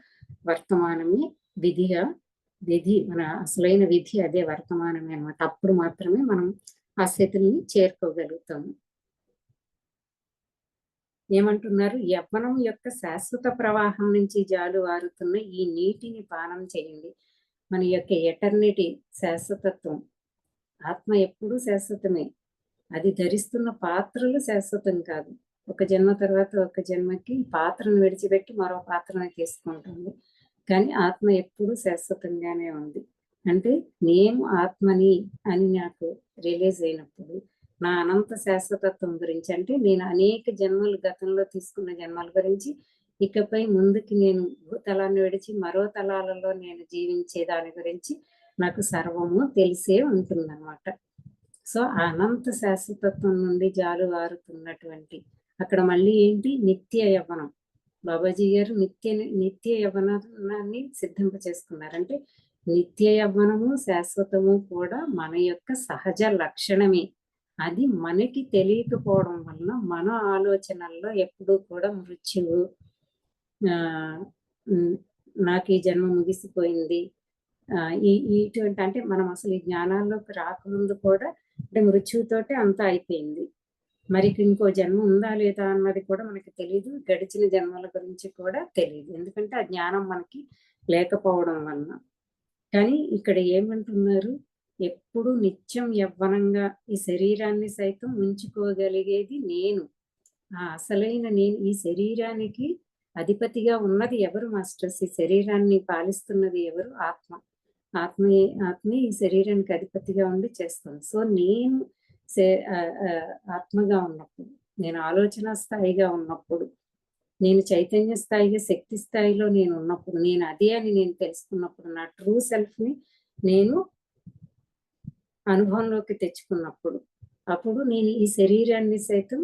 వర్తమానమే విధి, మన అసలైన విధి అదే వర్తమానమే అన్నమాట. అప్పుడు మాత్రమే మనం ఆ స్థితిని చేరుకోగలుగుతాము. ఏమంటున్నారు? యవ్వనం యొక్క శాశ్వత ప్రవాహం నుంచి జాలువారుతున్న ఈ నీటిని పానం చేయండి. మన యొక్క ఎటర్నిటీ, శాశ్వతత్వం, ఆత్మ ఎప్పుడూ శాశ్వతమే. అది ధరిస్తున్న పాత్రలు శాశ్వతం కాదు. ఒక జన్మ తర్వాత ఒక జన్మకి పాత్రను విడిచిపెట్టి మరో పాత్రని తీసుకుంటుంది. కానీ ఆత్మ ఎప్పుడూ శాశ్వతంగానే ఉంది. అంటే నేను ఆత్మని అని నాకు రిలీజ్ అయినప్పుడు నా అనంత శాశ్వతత్వం గురించి, అంటే నేను అనేక జన్మలు గతంలో తీసుకున్న జన్మల గురించి, ఇకపై ముందుకి నేను భూతలాన్ని విడిచి మరో తలాలలో నేను జీవించే దాని గురించి నాకు సర్వము తెలిసే ఉంటుందన్నమాట. సో ఆ అనంత శాశ్వతత్వం నుండి జాలువారుతున్నటువంటి, అక్కడ మళ్ళీ ఏంటి? నిత్య యవ్వనం. బాబాజీ గారు నిత్య యవ్వనాన్ని సిద్ధింప చేసుకున్నారు. అంటే నిత్య యవ్వనము, శాశ్వతము కూడా మన యొక్క సహజ లక్షణమే. అది మనకి తెలియకపోవడం వలన మన ఆలోచనల్లో ఎప్పుడూ కూడా మృత్యువు, నాకు ఈ జన్మ ముగిసిపోయింది, ఇటువంటి, అంటే మనం అసలు ఈ జ్ఞానాల్లోకి రాకముందు కూడా అంటే మృత్యువుతోటే అంతా అయిపోయింది. మరి ఇంకో జన్మ ఉందా లేదా అన్నది కూడా మనకి తెలియదు. గడిచిన జన్మల గురించి కూడా తెలియదు, ఎందుకంటే ఆ జ్ఞానం మనకి లేకపోవడం వలన. కానీ ఇక్కడ ఏమంటున్నారు? ఎప్పుడు నిత్యం యవ్వనంగా ఈ శరీరాన్ని సైతం ఉంచుకోగలిగేది నేను, ఆ అసలైన నేను. ఈ శరీరానికి అధిపతిగా ఉన్నది ఎవరు మాస్టర్స్? ఈ శరీరాన్ని పాలిస్తున్నది ఎవరు? ఆత్మే ఈ శరీరానికి అధిపతిగా ఉండి చేస్తుంది. సో నేను ఆత్మగా ఉన్నప్పుడు, నేను ఆలోచన స్థాయిగా ఉన్నప్పుడు, నేను చైతన్య స్థాయిగా శక్తి స్థాయిలో నేను ఉన్నప్పుడు, నేను అదే అని నేను తెలుసుకున్నప్పుడు, నా ట్రూ సెల్ఫ్ని నేను అనుభవంలోకి తెచ్చుకున్నప్పుడు, అప్పుడు నేను ఈ శరీరాన్ని సైతం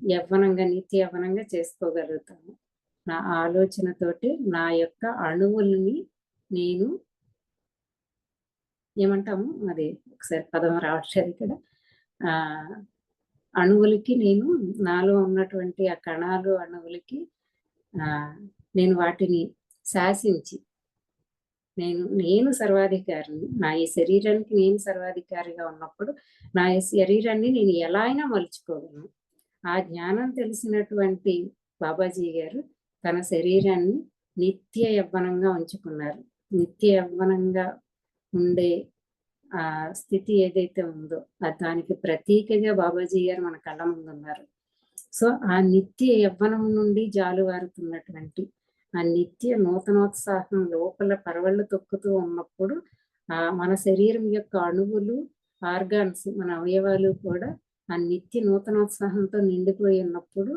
యవ్వనంగా, నిత్య యవ్వనంగా చేసుకోగలుగుతాను. నా ఆలోచనతోటి నా యొక్క అణువుల్ని నేను ఏమంటాము, అది ఒకసారి పదం రావట్లేదు ఇక్కడ, అణువులకి నేను, నాలో ఉన్నటువంటి ఆ కణాలు అణువులకి నేను వాటిని శాసించి, నేను సర్వాధికారిని. నా ఈ శరీరానికి నేను సర్వాధికారిగా ఉన్నప్పుడు నా ఈ శరీరాన్ని నేను ఎలా అయినా మలుచుకోగలను. ఆ జ్ఞానం తెలిసినటువంటి బాబాజీ గారు తన శరీరాన్ని నిత్య యవ్వనంగా ఉంచుకున్నారు. నిత్య యవ్వనంగా ఉండే ఆ స్థితి ఏదైతే ఉందో దానికి ప్రతీకగా బాబాజీ గారు మన కళ్ళ ముందు ఉన్నారు. సో ఆ నిత్య యవ్వనం నుండి జాలువారుతున్నటువంటి ఆ నిత్య నూతనోత్సాహం లోపల పరవళ్ళు తొక్కుతూ ఉన్నప్పుడు మన శరీరం యొక్క అణువులు, ఆర్గాన్స్, మన అవయవాలు కూడా ఆ నిత్య నూతనోత్సాహంతో నిండిపోయి ఉన్నప్పుడు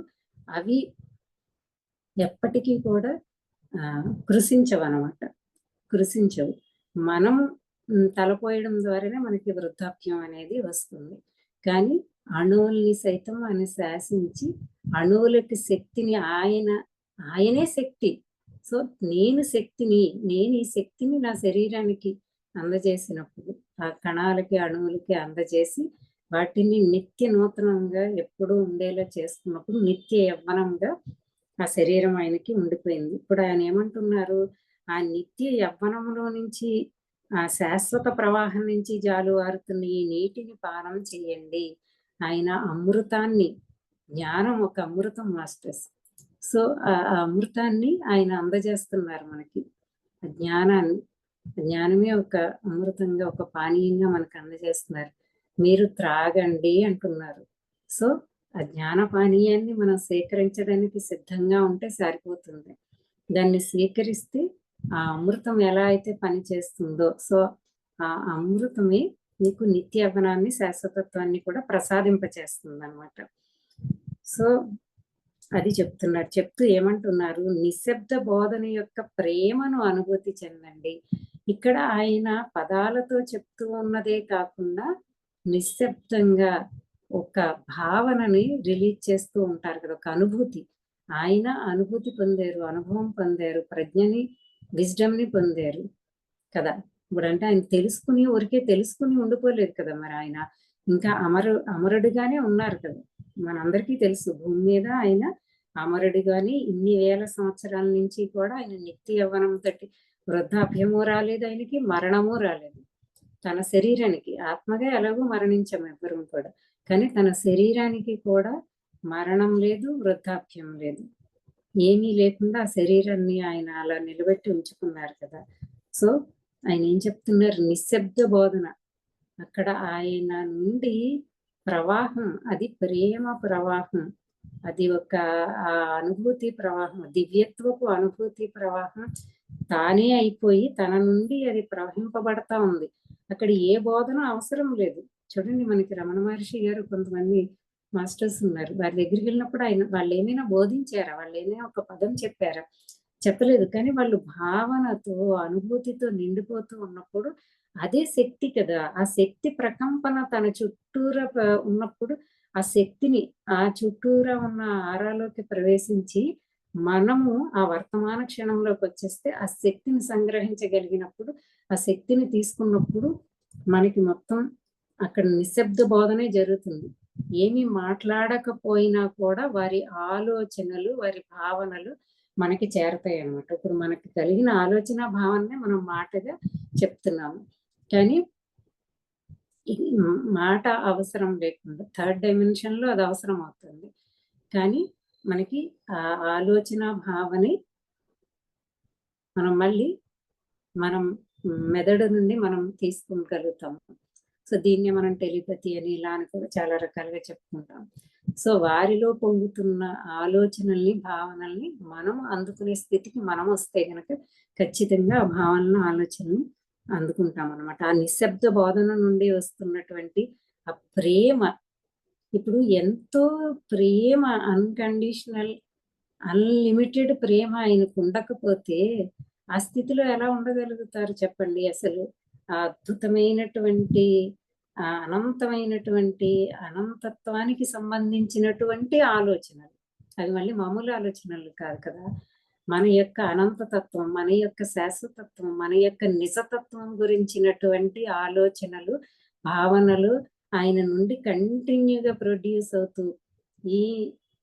అవి ఎప్పటికీ కూడా కృషించవు. మనం తలపోయడం ద్వారానే మనకి వృద్ధాప్యం అనేది వస్తుంది. కానీ అణువుల్ని సైతం ఆయన శాసించి, అణువులకి శక్తిని ఆయనే శక్తి. సో నేను ఈ శక్తిని నా శరీరానికి అందజేసినప్పుడు, ఆ కణాలకి, అణువులకి అందజేసి వాటిని నిత్య నూతనంగా ఎప్పుడూ ఉండేలా చేసుకున్నప్పుడు నిత్య యవ్వనంగా ఆ శరీరం ఆయనకి ఉండిపోయింది. ఇప్పుడు ఆయన ఏమంటున్నారు? ఆ నిత్య యవ్వనంలో నుంచి, ఆ శాశ్వత ప్రవాహం నుంచి జాలువారుతున్న ఈ నీటిని పానం చేయండి. ఆయన అమృతాన్ని, జ్ఞానం ఒక అమృతం మాస్టర్స్. సో ఆ అమృతాన్ని ఆయన అందజేస్తున్నారు మనకి. జ్ఞానమే ఒక అమృతంగా, ఒక పానీయంగా మనకు అందజేస్తున్నారు. మీరు త్రాగండి అంటున్నారు. సో ఆ జ్ఞాన పానీయాన్ని మనం స్వీకరించడానికి సిద్ధంగా ఉంటే సరిపోతుంది. దాన్ని స్వీకరిస్తే ఆ అమృతం ఎలా అయితే పనిచేస్తుందో, సో ఆ అమృతమే నీకు నిత్య యవ్వనాన్ని, శాశ్వతత్వాన్ని కూడా ప్రసాదింపచేస్తుంది అనమాట. సో అది చెప్తున్నారు. చెప్తూ ఏమంటున్నారు, నిశ్శబ్ద బోధన యొక్క ప్రేమను అనుభూతి చెందండి. ఇక్కడ ఆయన పదాలతో చెప్తూ ఉన్నదే కాకుండా నిశ్శబ్దంగా ఒక భావనని రిలీజ్ చేస్తూ ఉంటారు కదా, ఒక అనుభూతి. ఆయన అనుభూతి పొందారు, అనుభవం పొందారు, ప్రజ్ఞని, విజ్డమ్ని పొందారు కదా. ఇప్పుడంటే ఆయన తెలుసుకుని, ఊరికే తెలుసుకుని ఉండిపోలేదు కదా, మరి ఆయన ఇంకా అమరుడిగానే ఉన్నారు కదా. మనందరికీ తెలుసు, భూమి మీద ఆయన అమరుడిగాని ఇన్ని వేల సంవత్సరాల నుంచి కూడా ఆయన నిత్య యవ్వనం తోటి వృద్ధాప్యము రాలేదు, ఆయనకి మరణము రాలేదు. తన శరీరానికి, ఆత్మగా ఎలాగో మరణించాము ఎవ్వరం కూడా, కానీ తన శరీరానికి కూడా మరణం లేదు, వృద్ధాప్యం లేదు, ఏమీ లేకుండా ఆ శరీరాన్ని ఆయన అలా నిలబెట్టి ఉంచుకున్నారు కదా. సో ఆయన ఏం చెప్తున్నారు, నిశ్శబ్ద బోధన. అక్కడ ఆయన నుండి ప్రవాహం, అది ప్రేమ ప్రవాహం, అది ఒక ఆ అనుభూతి ప్రవాహం, దివ్యత్వపు అనుభూతి ప్రవాహం తానే అయిపోయి తన నుండి అది ప్రవహింపబడతా ఉంది. అక్కడ ఏ బోధన అవసరం లేదు. చూడండి, మనకి రమణ మహర్షి గారు కొంతమంది మాస్టర్స్ ఉన్నారు, వారి దగ్గరికి వెళ్ళినప్పుడు వాళ్ళు ఏమైనా బోధించారా, వాళ్ళు ఏమైనా ఒక పదం చెప్పారా? చెప్పలేదు. కానీ వాళ్ళు భావనతో, అనుభూతితో నిండిపోతూ ఉన్నప్పుడు అదే శక్తి కదా, ఆ శక్తి ప్రకంపన తన చుట్టూరా ఉన్నప్పుడు ఆ శక్తిని ఆ చుట్టూరా ఉన్న ఆరాలోకి ప్రవేశించి మనము ఆ వర్తమాన క్షణంలోకి వచ్చేస్తే ఆ శక్తిని సంగ్రహించగలిగినప్పుడు, ఆ శక్తిని తీసుకున్నప్పుడు మనకి మొత్తం అక్కడ నిశ్శబ్ద బోధనే జరుగుతుంది. ఏమి మాట్లాడకపోయినా కూడా వారి ఆలోచనలు, వారి భావనలు మనకి చేరతాయి అన్నమాట. ఇప్పుడు మనకి కలిగిన ఆలోచన భావననే మనం మాటగా చెప్తున్నాము, కానీ మాట అవసరం లేకుండా థర్డ్ డైమెన్షన్ లో అది అవసరం అవుతుంది. కానీ మనకి ఆ ఆలోచన భావనే మనం మెదడు నుండి మనం తీసుకోగలుగుతాము. సో దీన్ని మనం టెలిపతి అని ఇలా అని కూడా చాలా రకాలుగా చెప్పుకుంటాం. సో వారిలో పొందుతున్న ఆలోచనల్ని, భావనల్ని మనం అందుకునే స్థితికి మనం వస్తే గనక ఖచ్చితంగా ఆ భావనలు, ఆలోచనలు అందుకుంటాం అనమాట. ఆ నిశ్శబ్ద బోధన నుండి వస్తున్నటువంటి ఆ ప్రేమ, ఇప్పుడు ఎంతో ప్రేమ, అన్కండిషనల్, అన్లిమిటెడ్ ప్రేమ ఆయనకు ఉండకపోతే ఆ స్థితిలో ఎలా ఉండగలుగుతారు చెప్పండి? అసలు ఆ అద్భుతమైనటువంటి, ఆ అనంతమైనటువంటి, అనంతత్వానికి సంబంధించినటువంటి ఆలోచనలు, అవి మళ్ళీ మామూలు ఆలోచనలు కాదు కదా. మన యొక్క అనంతతత్వం, మన యొక్క శాశ్వతత్వం, మన యొక్క నిజతత్వం గురించినటువంటి ఆలోచనలు, భావనలు ఆయన నుండి కంటిన్యూగా ప్రొడ్యూస్ అవుతూ ఈ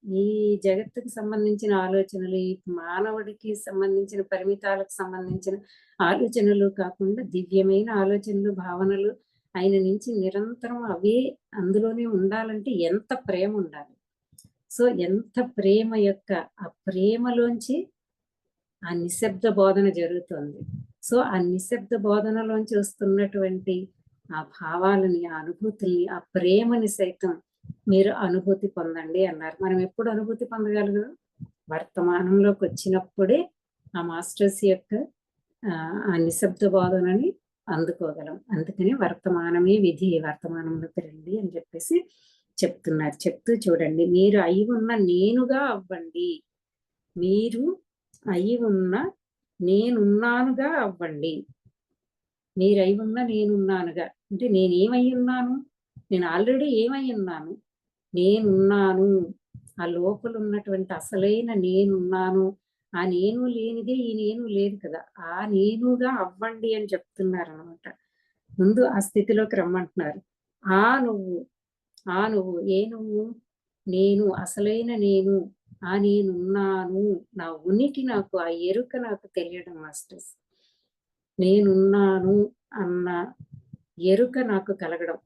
ఈ జగత్తుకు సంబంధించిన ఆలోచనలు, ఈ మానవుడికి సంబంధించిన పరిమితాలకు సంబంధించిన ఆలోచనలు కాకుండా దివ్యమైన ఆలోచనలు, భావనలు ఆయన నుంచి నిరంతరం అవే అందులోనే ఉండాలంటే ఎంత ప్రేమ ఉండాలి. సో ఎంత ప్రేమ యొక్క ఆ ప్రేమలోంచి ఆ నిశ్శబ్ద బోధన జరుగుతుంది. సో ఆ నిశ్శబ్ద బోధనలోంచి వస్తున్నటువంటి ఆ భావాలని, ఆ అనుభూతుల్ని, ఆ ప్రేమని సైతం మీరు అనుభూతి పొందండి అన్నారు. మనం ఎప్పుడు అనుభూతి పొందగలరు? వర్తమానంలోకి వచ్చినప్పుడే ఆ మాస్టర్స్ యొక్క ఆ నిశ్శబ్ద బోధనని అందుకోగలం. అందుకని వర్తమానమే విధి, వర్తమానంలోకి రండి అని చెప్పేసి చెప్తున్నారు. చెప్తూ చూడండి, మీరు అయి ఉన్న నేనుగా అవ్వండి, మీరు అయి ఉన్న నేనున్నానుగా అవ్వండి. మీరు అయి ఉన్న నేనున్నానుగా అంటే నేనేమై ఉన్నాను? నేను ఆల్రెడీ ఏమై ఉన్నాను? నేనున్నాను, ఆ లోపల ఉన్నటువంటి అసలైన నేనున్నాను. ఆ నేను లేనిదే ఈ నేను లేదు కదా, ఆ నేనుగా అవ్వండి అని చెప్తున్నారు అనమాట. ముందు ఆ స్థితిలోకి రమ్మంటున్నారు. ఆ నువ్వు ఏ నువ్వు? నేను, అసలైన నేను, ఆ నేనున్నాను, నా ఉనికి నాకు, ఆ ఎరుక నాకు తెలియడం మాస్టర్స్. నేనున్నాను అన్న ఎరుక నాకు కలగడం.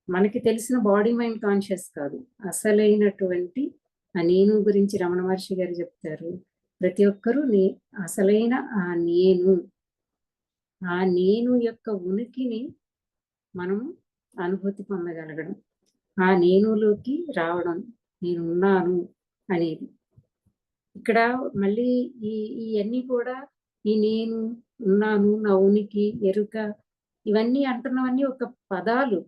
మనకి తెలిసిన బాడీ మైండ్ కాన్షియస్ కాదు, అసలైనటువంటి ఆ నేను గురించి రమణ మహర్షి గారు చెప్తారు. ప్రతి ఒక్కరూ అసలైన ఆ నేను యొక్క ఉనికిని మనం అనుభూతి పొందగలగడం. ఆ నేనులోకి రావడం, నేనున్నాను అనేది. ఇక్కడ మళ్ళీ ఇవన్నీ కూడా ఈ నేను ఉన్నాను, నా ఉనికి, ఎరుక, ఇవన్నీ అంటున్నవన్నీ ఒక పదాలు,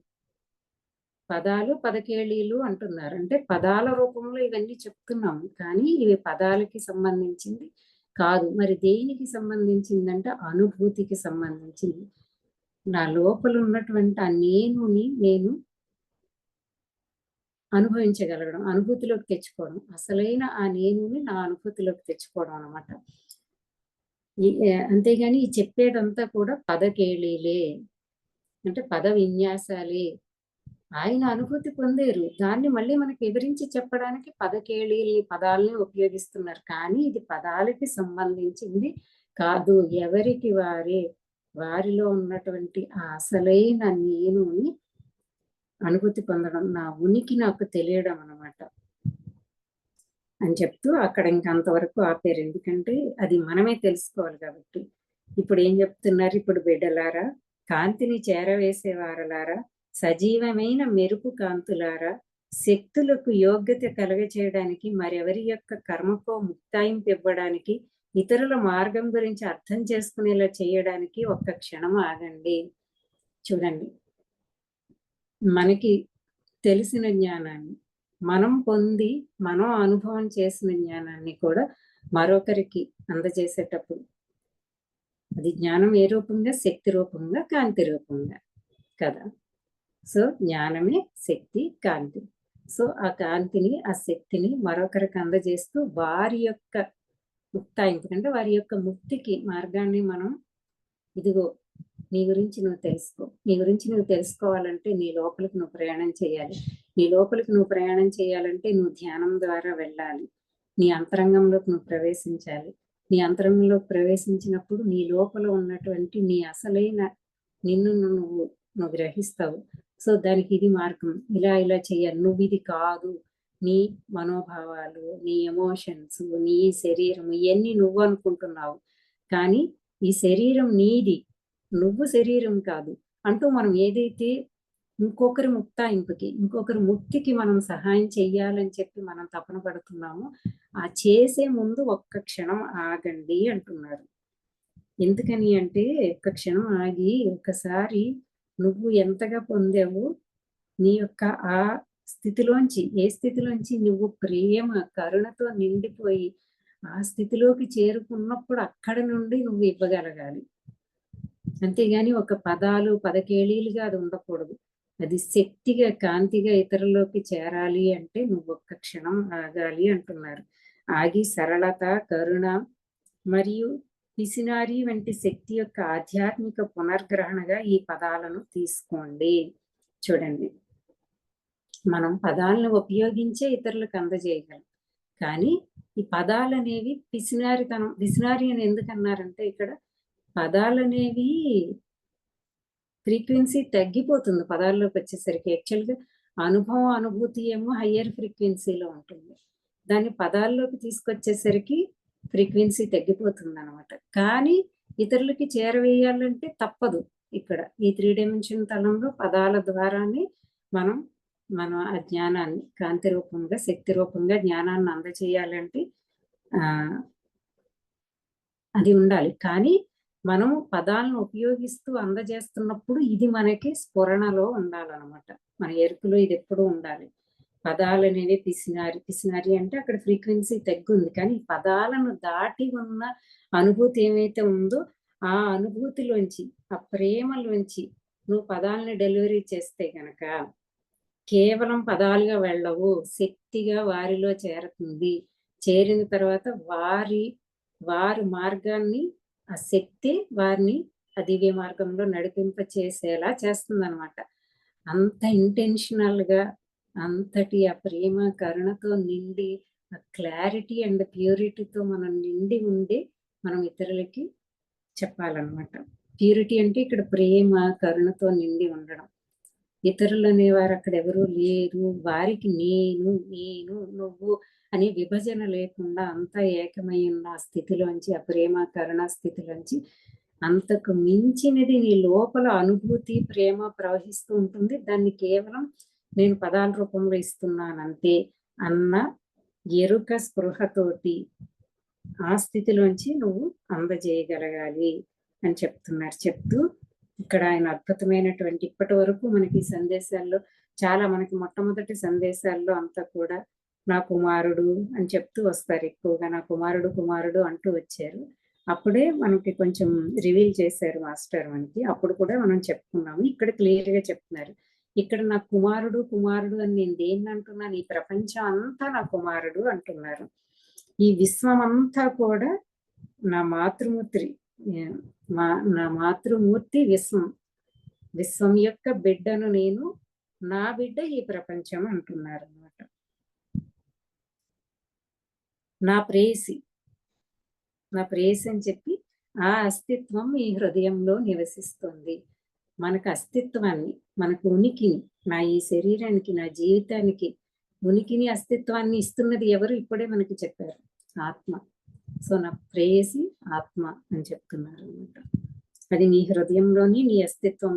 పదకేళీలు అంటున్నారు. అంటే పదాల రూపంలో ఇవన్నీ చెప్తున్నాము, కానీ ఇవి పదాలకి సంబంధించింది కాదు. మరి దేనికి సంబంధించిందంటే అనుభూతికి సంబంధించింది. నా లోపల ఉన్నటువంటి ఆ నేనుని నేను అనుభవించగలగడం, అనుభూతిలోకి తెచ్చుకోవడం, అసలైన ఆ నేనుని నా అనుభూతిలోకి తెచ్చుకోవడం అనమాట. అంతేగాని ఈ చెప్పేదంతా కూడా పదకేళీలే, అంటే పద విన్యాసాలే. ఆయన అనుభూతి పొందారు, దాన్ని మళ్ళీ మనకి వివరించి చెప్పడానికి పదాలని ఉపయోగిస్తున్నారు. కానీ ఇది పదాలకి సంబంధించింది కాదు. ఎవరికి వారిలో ఉన్నటువంటి ఆ అసలైన నేనుని అనుభూతి పొందడం, నా ఉనికి నాకు తెలియడం అన్నమాట అని చెప్తూ అక్కడ ఇంకంతవరకు ఆపారు. ఎందుకంటే అది మనమే తెలుసుకోవాలి కాబట్టి. ఇప్పుడు ఏం చెప్తున్నారు? ఇప్పుడు బిడ్డలారా, కాంతిని చేరవేసేవారలారా, సజీవమైన మెరుపు కాంతులారా, శక్తులకు యోగ్యత కలగచేయడానికి, మరెవరి యొక్క కర్మకో ముక్తాయింపు ఇవ్వడానికి, ఇతరుల మార్గం గురించి అర్థం చేసుకునేలా చేయడానికి ఒక్క క్షణం ఆగండి. చూడండి, మనకి తెలిసిన జ్ఞానాన్ని మనం పొంది మనం అనుభవం చేసిన జ్ఞానాన్ని కూడా మరొకరికి అందజేసేటప్పుడు అది జ్ఞానం ఏ రూపంగా? శక్తి రూపంగా, కాంతి రూపంగా కదా. సో జ్ఞానమే శక్తి, కాంతి. సో ఆ కాంతిని, ఆ శక్తిని మరొకరికి అందజేస్తూ వారి యొక్క ముక్తాయింపు, అంటే వారి యొక్క ముక్తికి మార్గాన్ని మనం, ఇదిగో నీ గురించి నువ్వు తెలుసుకో, నీ గురించి నువ్వు తెలుసుకోవాలంటే నీ లోపలికి నువ్వు ప్రయాణం చేయాలి, నీ లోపలికి నువ్వు ప్రయాణం చేయాలంటే నువ్వు ధ్యానం ద్వారా వెళ్ళాలి, నీ అంతరంగంలోకి నువ్వు ప్రవేశించాలి. నీ అంతరంగంలోకి ప్రవేశించినప్పుడు నీ లోపల ఉన్నటువంటి నీ అసలైన నిన్ను నువ్వు గ్రహిస్తావు. సో దానికి ఇది మార్గం, ఇలా చేయాలి, నువ్వు ఇది కాదు. నీ మనోభావాలు, నీ ఎమోషన్స్, నీ శరీరం, ఇవన్నీ నువ్వు అనుకుంటున్నావు, కానీ ఈ శరీరం నీది, నువ్వు శరీరం కాదు అంటూ మనం ఏదైతే ఇంకొకరి ముక్తాయింపుకి, ఇంకొకరి ముక్తికి మనం సహాయం చెయ్యాలని చెప్పి మనం తపన పడుతున్నామో, ఆ చేసే ముందు ఒక్క క్షణం ఆగండి అంటున్నారు. ఎందుకని అంటే, ఒక్క క్షణం ఆగి ఒకసారి నువ్వు ఎంతగా పొందావు, నీ యొక్క ఆ స్థితిలోంచి, ఏ స్థితిలోంచి నువ్వు ప్రేమ, కరుణతో నిండిపోయి ఆ స్థితిలోకి చేరుకున్నప్పుడు అక్కడి నుండి నువ్వు ఇవ్వగలగాలి. అంతేగాని ఒక పదకేళీలుగా అది ఉండకూడదు. అది శక్తిగా, కాంతిగా ఇతరులోకి చేరాలి అంటే నువ్వు ఒక్క క్షణం ఆగాలి అంటున్నారు. ఆగి సరళత, కరుణ మరియు పిసినారి వంటి శక్తి యొక్క ఆధ్యాత్మిక పునర్గ్రహణగా ఈ పదాలను తీసుకోండి. చూడండి, మనం పదాలను ఉపయోగించే ఇతరులకు అందజేయగలం, కానీ ఈ పదాలు అనేవి పిసినారి అని ఎందుకు అన్నారంటే, ఇక్కడ పదాలు అనేవి ఫ్రీక్వెన్సీ తగ్గిపోతుంది పదాల్లోకి వచ్చేసరికి. యాక్చువల్గా అనుభవం, అనుభూతి ఏమో హయ్యర్ ఫ్రీక్వెన్సీలో ఉంటుంది, దాన్ని పదాల్లోకి తీసుకొచ్చేసరికి ఫ్రీక్వెన్సీ తగ్గిపోతుంది అనమాట. కానీ ఇతరులకి చేరవేయాలంటే తప్పదు. ఇక్కడ ఈ 3 డైమెన్షన్ తలంలో పదాల ద్వారానే మనం ఆ జ్ఞానాన్ని కాంతి రూపంగా, శక్తి రూపంగా జ్ఞానాన్ని అందజేయాలంటే అది ఉండాలి. కానీ మనం పదాలను ఉపయోగిస్తూ అందజేస్తున్నప్పుడు ఇది మనకి స్ఫురణలో ఉండాలన్నమాట, మన ఎరుకలో ఇది ఎప్పుడూ ఉండాలి. పదాలు అనేవి పిసినారి అంటే అక్కడ ఫ్రీక్వెన్సీ తగ్గుంది, కానీ పదాలను దాటి ఉన్న అనుభూతి ఏమైతే ఉందో ఆ అనుభూతిలోంచి, ఆ ప్రేమలోంచి నువ్వు పదాలని డెలివరీ చేస్తే గనక కేవలం పదాలుగా వెళ్ళవు, శక్తిగా వారిలో చేరుతుంది. చేరిన తర్వాత వారి మార్గాన్ని, ఆ శక్తి వారిని ఆ దివ్య మార్గంలో నడిపింప చేసేలా చేస్తుంది అనమాట. అంత ఇంటెన్షనల్ గా, అంతటి ఆ ప్రేమ, కరుణతో నిండి, ఆ క్లారిటీ అండ్ ప్యూరిటీతో మనం నిండి ఉండి మనం ఇతరులకి చెప్పాలన్నమాట. ప్యూరిటీ అంటే ఇక్కడ ప్రేమ, కరుణతో నిండి ఉండడం. ఇతరులు అనేవారు అక్కడ ఎవరూ లేరు, వారికి నేను, నువ్వు అని విభజన లేకుండా అంతా ఏకమై ఉన్న ఆ స్థితిలోంచి, ఆ ప్రేమ, కరుణ స్థితిలోంచి అంతకు మించినది నీ లోపల అనుభూతి, ప్రేమ ప్రవహిస్తూ ఉంటుంది. దాన్ని కేవలం నేను పదాల రూపంలో ఇస్తున్నానంతే అన్న ఎరుక స్పృహతోటి ఆ స్థితిలోంచి నువ్వు అందజేయగలగాలి అని చెప్తూ ఇక్కడ ఆయన అద్భుతమైనటువంటి ఇప్పటి వరకు మనకి సందేశాల్లో చాలా మనకి మొట్టమొదటి సందేశాల్లో అంతా కూడా నా కుమారుడు అని చెప్తూ వస్తారు, ఎక్కువగా నా కుమారుడు అంటూ వచ్చారు. అప్పుడే మనకి కొంచెం రివీల్ చేశారు మాస్టర్ మనకి, అప్పుడు కూడా మనం చెప్పుకున్నాము. ఇక్కడ క్లియర్ గా చెప్తున్నారు, ఇక్కడ నా కుమారుడు అని నేను దేన్ని అంటున్నాను, ఈ ప్రపంచం అంతా నా కుమారుడు అంటున్నారు. ఈ విశ్వం అంతా కూడా నా మాతృమూర్తి విశ్వం యొక్క బిడ్డను నేను, నా బిడ్డ ఈ ప్రపంచం అంటున్నారు అన్నమాట. నా ప్రేయసి అని చెప్పి ఆ అస్తిత్వం ఈ హృదయంలో నివసిస్తుంది. మనకు అస్తిత్వాన్ని, మనకు ఉనికిని, నా ఈ శరీరానికి, నా జీవితానికి ఉనికిని, అస్తిత్వాన్ని ఇస్తున్నది ఎవరు? ఇప్పుడే మనకి చెప్పారు, ఆత్మ. సో నా ప్రేయసి ఆత్మ అని చెప్తున్నారు అన్నమాట. అది నీ హృదయంలోని నీ అస్తిత్వం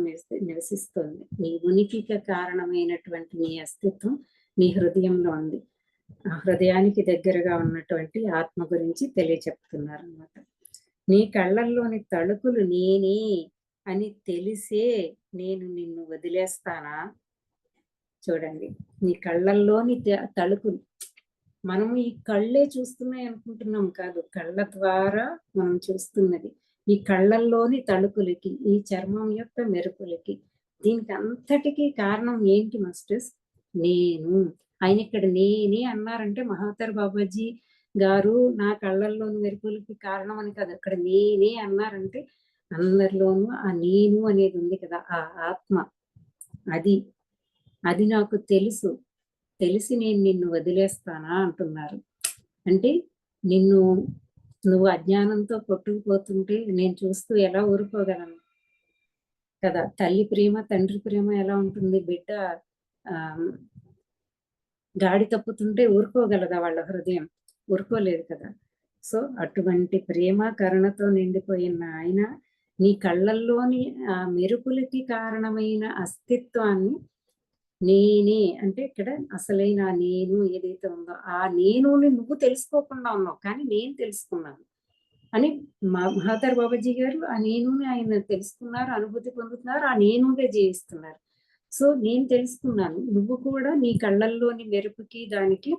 నివసిస్తుంది. నీ ఉనికికి కారణమైనటువంటి నీ అస్తిత్వం నీ హృదయంలో ఉంది. ఆ హృదయానికి దగ్గరగా ఉన్నటువంటి ఆత్మ గురించి తెలియచెప్తున్నారు అన్నమాట. నీ కళ్ళల్లోని తళుకులు నేనే అని తెలిసే నేను నిన్ను వదిలేస్తానా? చూడండి, నీ కళ్ళల్లోని తళుకులు, మనము ఈ కళ్ళే చూస్తున్నాయి అనుకుంటున్నాం కాదు, కళ్ళ ద్వారా మనం చూస్తున్నది ఈ కళ్ళల్లోని తళుకులకి, ఈ చర్మం యొక్క మెరుపులకి, దీనికి అంతటికీ కారణం ఏంటి మాస్టర్స్? నేను. ఆయన ఇక్కడ నేనే అన్నారంటే మహావతార్ బాబాజీ గారు నా కళ్ళల్లోని మెరుపులకి కారణం అని కాదు, అక్కడ నేనే అన్నారంటే అందరిలోనూ ఆ నేను అనేది ఉంది కదా, ఆ ఆత్మ, అది నాకు తెలిసి నేను నిన్ను వదిలేస్తానా అంటున్నారు. అంటే నువ్వు అజ్ఞానంతో కొట్టుకుపోతుంటే నేను చూస్తూ ఎలా ఊరుకోగలను కదా. తల్లి ప్రేమ, తండ్రి ప్రేమ ఎలా ఉంటుంది? బిడ్డ గాడి తప్పుతుంటే ఊరుకోగలదా వాళ్ళ హృదయం? ఊరుకోలేదు కదా. సో అటువంటి ప్రేమ కరుణతో నిండిపోయిన ఆయన నీ కళ్ళల్లోని ఆ మెరుపులకి కారణమైన అస్తిత్వాన్ని, నేనే అంటే ఇక్కడ అసలైన నేను ఏదైతే ఉందో ఆ నేనుని నువ్వు తెలుసుకోకుండా ఉన్నావు, కానీ నేను తెలుసుకున్నాను అని మహావతార్ బాబాజీ గారు ఆ నేనుని ఆయన తెలుసుకున్నారు, అనుభూతి పొందుతున్నారు, ఆ నేనుగా జీవిస్తున్నారు. సో నేను తెలుసుకున్నాను, నువ్వు కూడా నీ కళ్ళల్లోని మెరుపుకి దానికి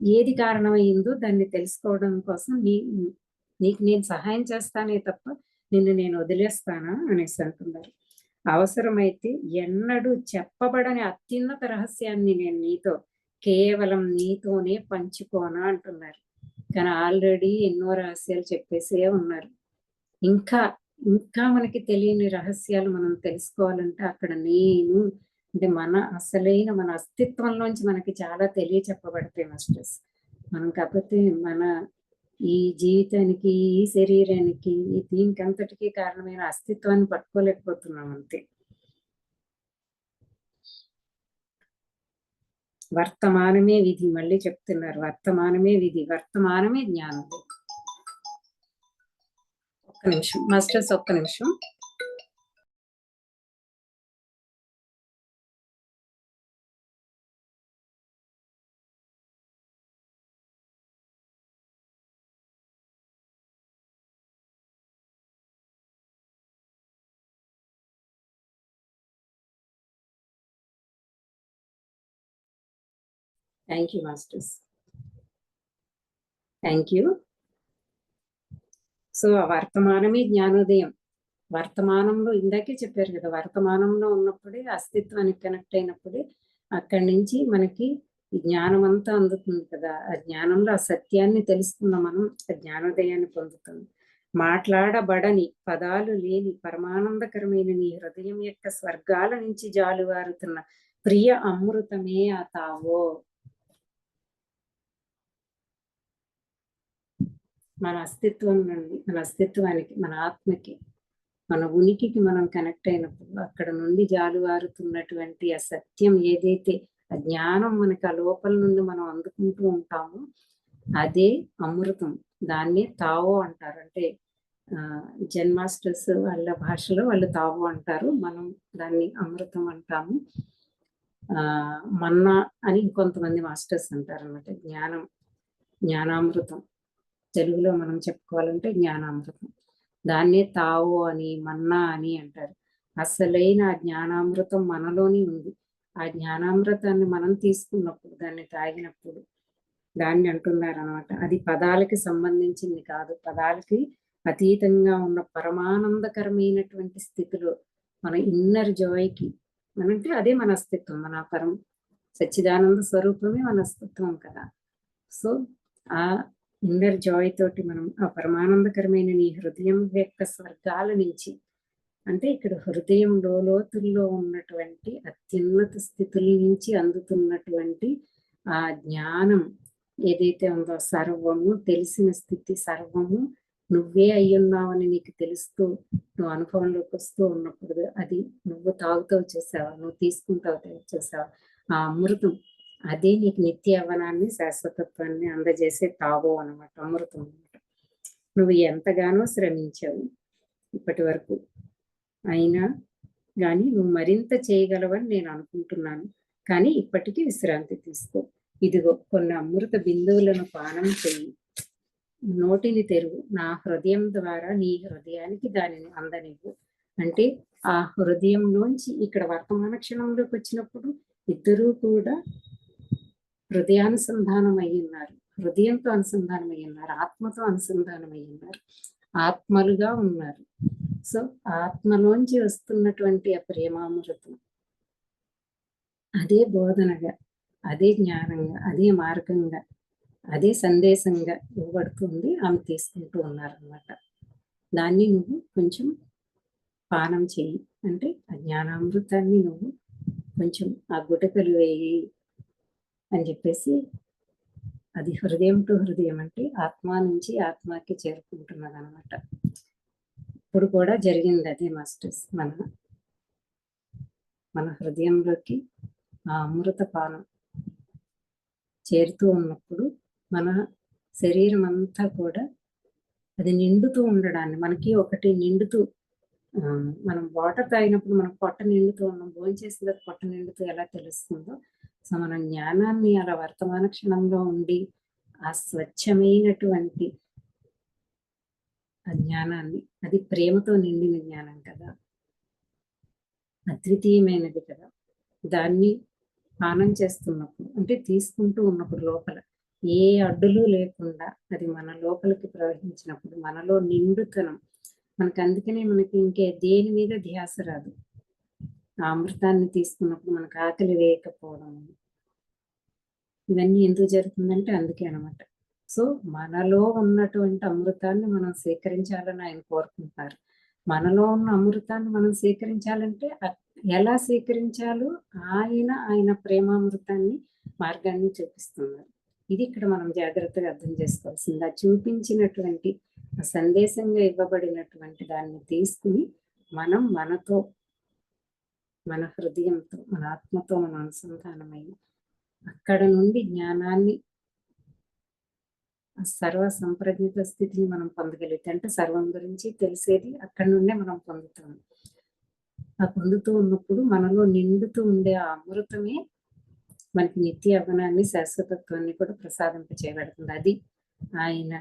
ఏది కారణమైందో దాన్ని తెలుసుకోవడం కోసం నీకు నేను సహాయం చేస్తానే తప్ప నిన్ను నేను వదిలేస్తానా అనేసి అంటున్నారు. అవసరమైతే ఎన్నడూ చెప్పబడని అత్యున్నత రహస్యాన్ని నేను కేవలం నీతోనే పంచుకోనా అంటున్నారు. కానీ ఆల్రెడీ ఎన్నో రహస్యాలు చెప్పేసే ఉన్నారు. ఇంకా మనకి తెలియని రహస్యాలు మనం తెలుసుకోవాలంటే అక్కడ నేను అంటే మన అస్తిత్వంలోంచి మనకి చాలా తెలియచెప్పబడతాయి మాస్టర్స్. మనం కాకపోతే మన ఈ జీవితానికి, ఈ శరీరానికి, దీనికి అంతటికీ కారణమైన అస్తిత్వాన్ని పట్టుకోలేకపోతున్నాం అంతే. వర్తమానమే విధి, మళ్ళీ చెప్తున్నారు, వర్తమానమే విధి, వర్తమానమే జ్ఞానం. ఒక్క నిమిషం మాస్టర్స్, ఒక్క నిమిషం. Thank you masters, thank you. So వర్తమానమే జ్ఞానోదయం. వర్తమానంలో ఇందాకే చెప్పారు కదా, వర్తమానంలో ఉన్నప్పుడే అస్తిత్వానికి కనెక్ట్ అయినప్పుడే అక్కడి నుంచి మనకి జ్ఞానం అంతా అందుతుంది కదా. ఆ జ్ఞానంలో ఆ సత్యాన్ని తెలుసుకున్న మనం ఆ జ్ఞానోదయాన్ని పొందుతాం. మాట్లాడబడని పదాలు లేని పరమానందకరమైన నీ హృదయం యొక్క స్వర్గాల నుంచి జాలువారుతున్న ప్రియ అమృతమే ఆ తావో. మన అస్తిత్వం నుండి, మన అస్తిత్వానికి, మన ఆత్మకి, మన ఉనికికి మనం కనెక్ట్ అయినప్పుడు అక్కడ నుండి జాలువారుతున్నటువంటి ఆ సత్యం ఏదైతే, ఆ జ్ఞానం మనకి ఆ లోపల నుండి మనం అందుకుంటూ ఉంటామో అదే అమృతం. దాన్ని తావో అంటారు. అంటే జెన్ మాస్టర్స్ వాళ్ళ భాషలో వాళ్ళు తావో అంటారు, మనం దాన్ని అమృతం అంటాము. మన్నా అని ఇంకొంతమంది మాస్టర్స్ అంటారు అనమాట. జ్ఞానామృతం తెలుగులో మనం చెప్పుకోవాలంటే జ్ఞానామృతం. దాన్నే తావో అని మన్నా అని అంటారు. అసలైన ఆ జ్ఞానామృతం మనలోనే ఉంది. ఆ జ్ఞానామృతాన్ని మనం తీసుకున్నప్పుడు, దాన్ని తాగినప్పుడు దాన్ని అంటున్నారు అనమాట. అది పదాలకి సంబంధించింది కాదు, పదాలకి అతీతంగా ఉన్న పరమానందకరమైనటువంటి స్థితిలో మన ఇన్నర్ జాయ్కి, అంటే అదే మన అస్తిత్వం, మన పరం సచ్చిదానంద స్వరూపమే మన అస్తిత్వం కదా. సో ఆ ఇన్నర్ జాయ్ తోటి మనం ఆ పరమానందకరమైన నీ హృదయం యొక్క స్వర్గాల నుంచి, అంటే ఇక్కడ హృదయం లోతుల్లో ఉన్నటువంటి అత్యున్నత స్థితుల నుంచి అందుతున్నటువంటి ఆ జ్ఞానం ఏదైతే ఉందో, సర్వము తెలిసిన స్థితి, సర్వము నువ్వే అయ్యున్నావని నీకు తెలుస్తూ నువ్వు అనుభవంలోకి వస్తూ ఉన్నప్పుడు, అది నువ్వు తాగుతావు చూసావా, నువ్వు తీసుకుంటావు చూసావా, ఆ అమృతం అదే నీకు నిత్య యవ్వనాన్ని, శాశ్వతత్వాన్ని అందజేసే తావో అనమాట, అమృతం అనమాట. నువ్వు ఎంతగానో శ్రమించావు ఇప్పటి వరకు, అయినా కానీ నువ్వు మరింత చేయగలవని నేను అనుకుంటున్నాను. కానీ ఇప్పటికీ విశ్రాంతి తీసుకో. ఇదిగో కొన్ని అమృత బిందువులను పానం చెయ్యి, నోటిని తెరువు, నా హృదయం ద్వారా నీ హృదయానికి దానిని అందనివ్వు. అంటే ఆ హృదయంలోంచి ఇక్కడ వర్తమాన క్షణంలోకి వచ్చినప్పుడు ఇద్దరూ కూడా హృదయానుసంధానం అయి ఉన్నారు, హృదయంతో అనుసంధానం అయి ఉన్నారు, ఆత్మతో అనుసంధానం అయి ఉన్నారు, ఆత్మలుగా ఉన్నారు. సో ఆత్మలోంచి వస్తున్నటువంటి ఆ ప్రేమామృతం అదే బోధనగా, అదే జ్ఞానంగా, అదే మార్గంగా, అదే సందేశంగా ఇవ్వబడుతుంది. ఆమె తీసుకుంటూ ఉన్నారనమాట. దాన్ని నువ్వు కొంచెం పానం చెయ్యి, అంటే ఆ జ్ఞానామృతాన్ని నువ్వు కొంచెం ఆ గుటకలు వేయి అని చెప్పేసి, అది హృదయం టు హృదయం, అంటే ఆత్మ నుంచి ఆత్మకి చేరుకుంటున్నది అనమాట. ఇప్పుడు కూడా జరిగింది అదే మాస్టర్స్. మన హృదయంలోకి ఆ అమృత పానం చేరుతూ ఉన్నప్పుడు మన శరీరం అంతా కూడా అది నిండుతూ ఉండడాన్ని, మనకి ఒకటి నిండుతూ, మనం వాటర్ తాగినప్పుడు మనం పొట్ట నిండుతూ ఉన్నాం, భోజనం చేసిన పొట్ట నిండుతూ ఎలా తెలుస్తుందో, సో మన జ్ఞానాన్ని అలా వర్తమాన క్షణంలో ఉండి ఆ స్వచ్ఛమైనటువంటి ఆ జ్ఞానాన్ని, అది ప్రేమతో నిండిన జ్ఞానం కదా, అద్వితీయమైనది కదా, దాన్ని పానం చేస్తున్నప్పుడు, అంటే తీసుకుంటూ ఉన్నప్పుడు లోపల ఏ అడ్డులు లేకుండా అది మన లోపలికి ప్రవహించినప్పుడు మనలో నిండుతనం, మనకి అందుకనే మనకి ఇంకే దేని మీద ధ్యాస రాదు. ఆ అమృతాన్ని తీసుకున్నప్పుడు మనకు ఆకలి వేయకపోవడం, ఇవన్నీ ఎందుకు జరుగుతుందంటే అందుకే అనమాట. సో మనలో ఉన్నటువంటి అమృతాన్ని మనం స్వీకరించాలని ఆయన కోరుకుంటున్నారు. మనలో ఉన్న అమృతాన్ని మనం స్వీకరించాలంటే ఎలా స్వీకరించాలో ఆయన ప్రేమామృతాన్ని, మార్గాన్ని చూపిస్తున్నారు. ఇది ఇక్కడ మనం జాగ్రత్తగా అర్థం చేసుకోవాల్సింది. ఆ చూపించినటువంటి సందేశంగా ఇవ్వబడినటువంటి దాన్ని తీసుకుని మనం మనతో, మన హృదయంతో, మన ఆత్మతో మనం అనుసంధానమై అక్కడ నుండి జ్ఞానాన్ని, సర్వ సంప్రజ్ఞిత స్థితిని మనం పొందగలిగితే, అంటే సర్వం గురించి తెలిసేది అక్కడి నుండే మనం పొందుతాము. ఆ పొందుతూ ఉన్నప్పుడు మనలో నిండుతూ ఉండే ఆ అమృతమే మనకి నిత్య యవ్వనాన్ని, శాశ్వతత్వాన్ని కూడా ప్రసాదింప చేయబడుతుంది. అది ఆయన